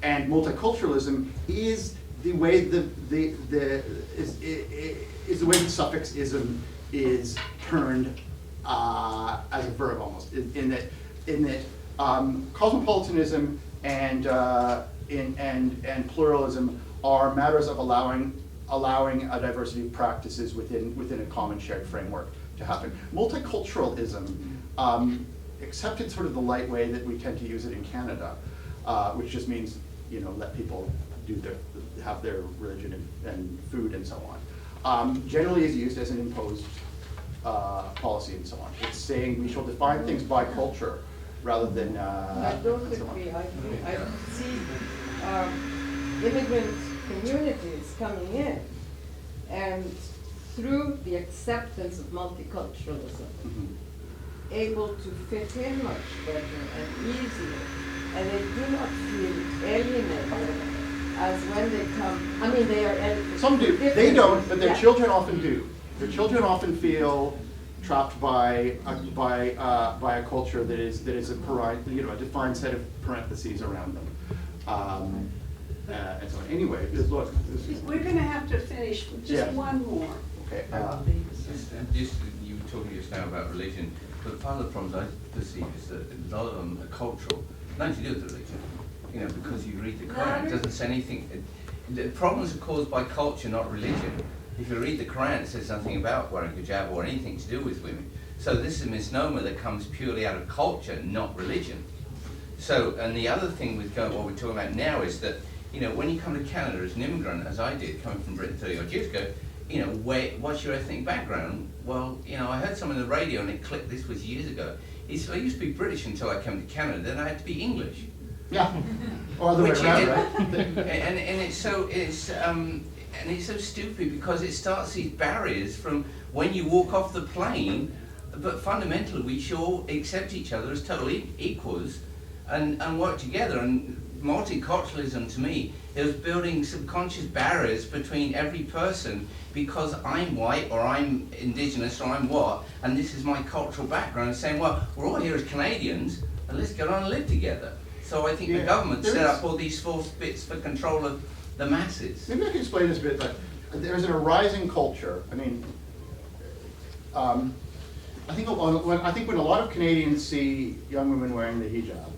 and multiculturalism is the way the way the suffix ism is turned as a verb almost, in that cosmopolitanism and pluralism are matters of allowing a diversity of practices within a common shared framework to happen. Multiculturalism, except in sort of the light way that we tend to use it in Canada, which just means, let people have their religion and food and so on, generally is used as an imposed policy and so on. It's saying we shall define things by culture rather than. I don't agree. I see immigrant communities coming in, and through the acceptance of multiculturalism, able to fit in much better and easier, and they do not feel alienated as when they come. I mean, they are alienated. Some do. They don't, but their children often do. Their children often feel trapped by a culture that is a defined set of parentheses around them. And so anyway, look. We're going to have to finish with just one more. Okay. You were talking just now about religion, but part of the problems I perceive is that a lot of them are cultural, nothing to do with religion. Because you read the Quran, it doesn't say anything. The problems are caused by culture, not religion. If you read the Quran, it says something about wearing hijab or anything to do with women. So this is a misnomer that comes purely out of culture, not religion. So, and the other thing with what we're talking about now is that, when you come to Canada as an immigrant, as I did, coming from Britain 30 odd years ago, what's your ethnic background? Well, I heard someone on the radio and it clicked, this was years ago. He said, I used to be British until I came to Canada, then I had to be English. Yeah, or the way around, right? and it's so stupid because it starts these barriers from when you walk off the plane, but fundamentally we should all accept each other as totally equals and work together. And multiculturalism to me is building subconscious barriers between every person because I'm white or I'm indigenous or I'm what, and this is my cultural background, saying, well, we're all here as Canadians and let's get on and live together. So I think the government set up all these false bits for control of the masses. Maybe I can explain this a bit, but there's an arising culture. I mean, I think when a lot of Canadians see young women wearing the hijab,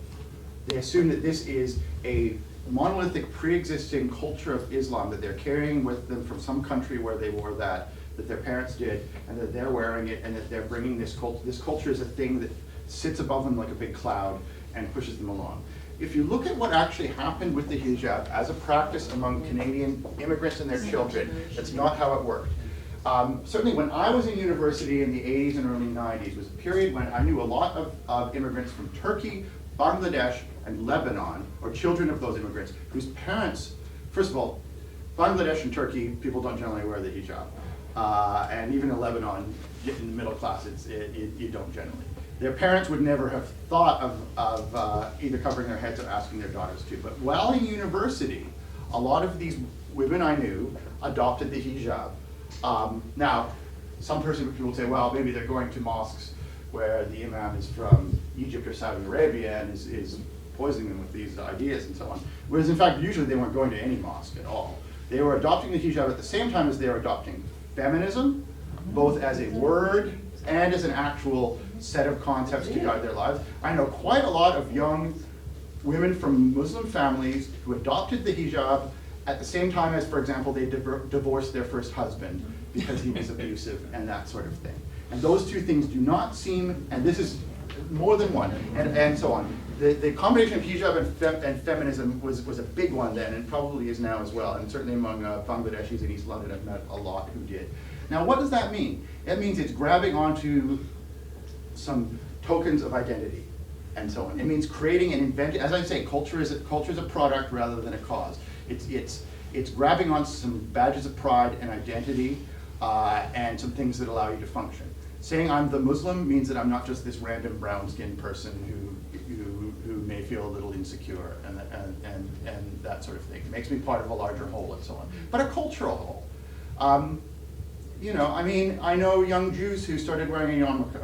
they assume that this is a monolithic pre-existing culture of Islam that they're carrying with them from some country where they wore that their parents did, and that they're wearing it, and that they're bringing this culture. This culture is a thing that sits above them like a big cloud and pushes them along. If you look at what actually happened with the hijab as a practice among Canadian immigrants and their children, that's not how it worked. Certainly when I was in university in the 80s and early 90s was a period when I knew a lot of immigrants from Turkey, Bangladesh, and Lebanon, or children of those immigrants, whose parents, first of all, Bangladesh and Turkey, people don't generally wear the hijab. And even in Lebanon, in the middle class, you don't generally. Their parents would never have thought of either covering their heads or asking their daughters to. But while in university, a lot of these women I knew adopted the hijab. Now, some people will say, well, maybe they're going to mosques where the imam is from Egypt or Saudi Arabia and is poisoning them with these ideas and so on. Whereas in fact, usually they weren't going to any mosque at all. They were adopting the hijab at the same time as they were adopting feminism, both as a word and as an actual set of concepts to guide their lives. I know quite a lot of young women from Muslim families who adopted the hijab at the same time as, for example, they divorced their first husband because he was abusive and that sort of thing. And those two things do not seem, and this is more than one, and so on. The combination of hijab and feminism was a big one then, and probably is now as well. And certainly among Bangladeshis in East London, I've met a lot who did. Now, what does that mean? It means it's grabbing onto some tokens of identity, and so on. It means creating and inventing. As I say, culture is a product rather than a cause. It's grabbing on some badges of pride and identity, and some things that allow you to function. Saying I'm the Muslim means that I'm not just this random brown-skinned person who may feel a little insecure and that sort of thing. It makes me part of a larger whole and so on. But a cultural whole. You know, I mean, I know young Jews who started wearing a yarmulke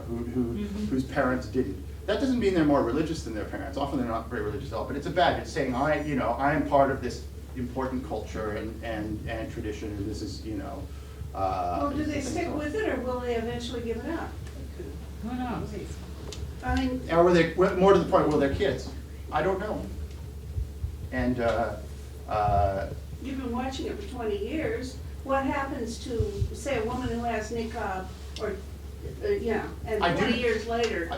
whose parents didn't. That doesn't mean they're more religious than their parents. Often they're not very religious at all, but it's a badge. It's saying I am part of this important culture and tradition, and this is, well, do they stick with it, or will they eventually give it up? Who knows? I mean, Or were they, more to the point, were they kids? I don't know. And, you've been watching it for 20 years. What happens to, say, a woman who has niqab, or, and I do- 20 years later?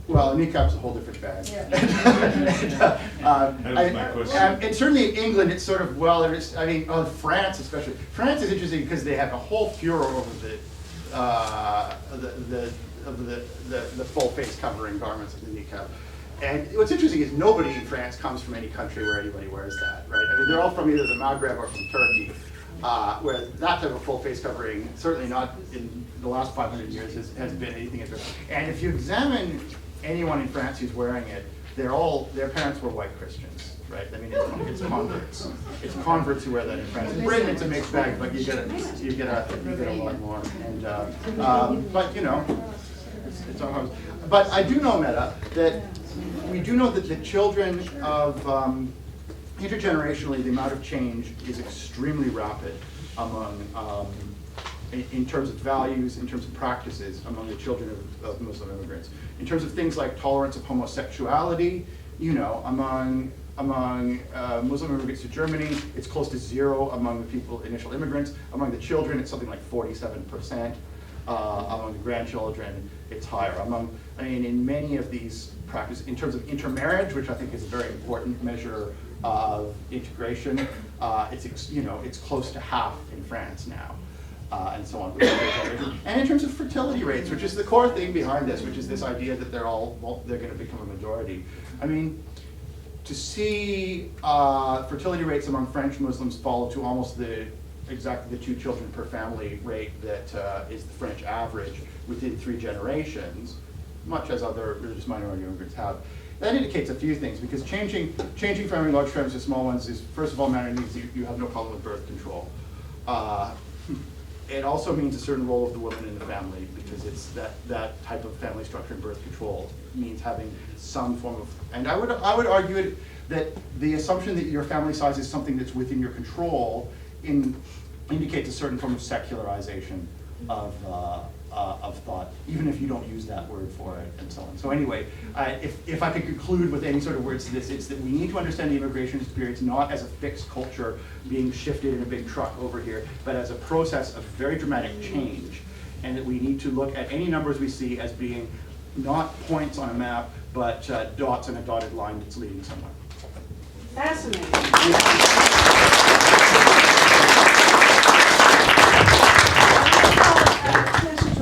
well, niqab's a whole different bag. Yeah. That was my question. And certainly in England, it's sort of, well, France especially. France is interesting because they have a whole furor over the full face covering garments of the niqab. And what's interesting is nobody in France comes from any country where anybody wears that, right? I mean, they're all from either the Maghreb or from Turkey, where that type of full face covering, certainly not in the last 500 years, has been anything interesting. And if you examine anyone in France who's wearing it, their parents were white Christians, right? I mean, it's converts. It's converts who wear that in France. In Britain, it's a mixed bag, but you get a lot more. And but it's all. But I do know, Meta, that we do know that the children of intergenerationally, the amount of change is extremely rapid among. In terms of values, in terms of practices among the children of Muslim immigrants. In terms of things like tolerance of homosexuality, among Muslim immigrants to Germany, it's close to 0 among the initial immigrants. Among the children, it's something like 47%. Among the grandchildren, it's higher. In many of these practices, in terms of intermarriage, which I think is a very important measure of integration, it's close to half in France now. And so on. And in terms of fertility rates, which is the core thing behind this, which is this idea that they're going to become a majority. I mean, to see fertility rates among French Muslims fall to almost exactly the 2 children per family rate that is the French average within 3 generations, much as other religious minority immigrants have. That indicates a few things, because changing from large families to small ones is, first of all, means you have no problem with birth control. It also means a certain role of the woman in the family, because it's that type of family structure and birth control means having some form of, and I would argue that the assumption that your family size is something that's within your control indicates a certain form of secularization of thought, even if you don't use that word for it, and so on. So anyway, if I could conclude with any sort of words to this, it's that we need to understand the immigration experience not as a fixed culture being shifted in a big truck over here, but as a process of very dramatic change, and that we need to look at any numbers we see as being not points on a map, but dots on a dotted line that's leading somewhere. Fascinating.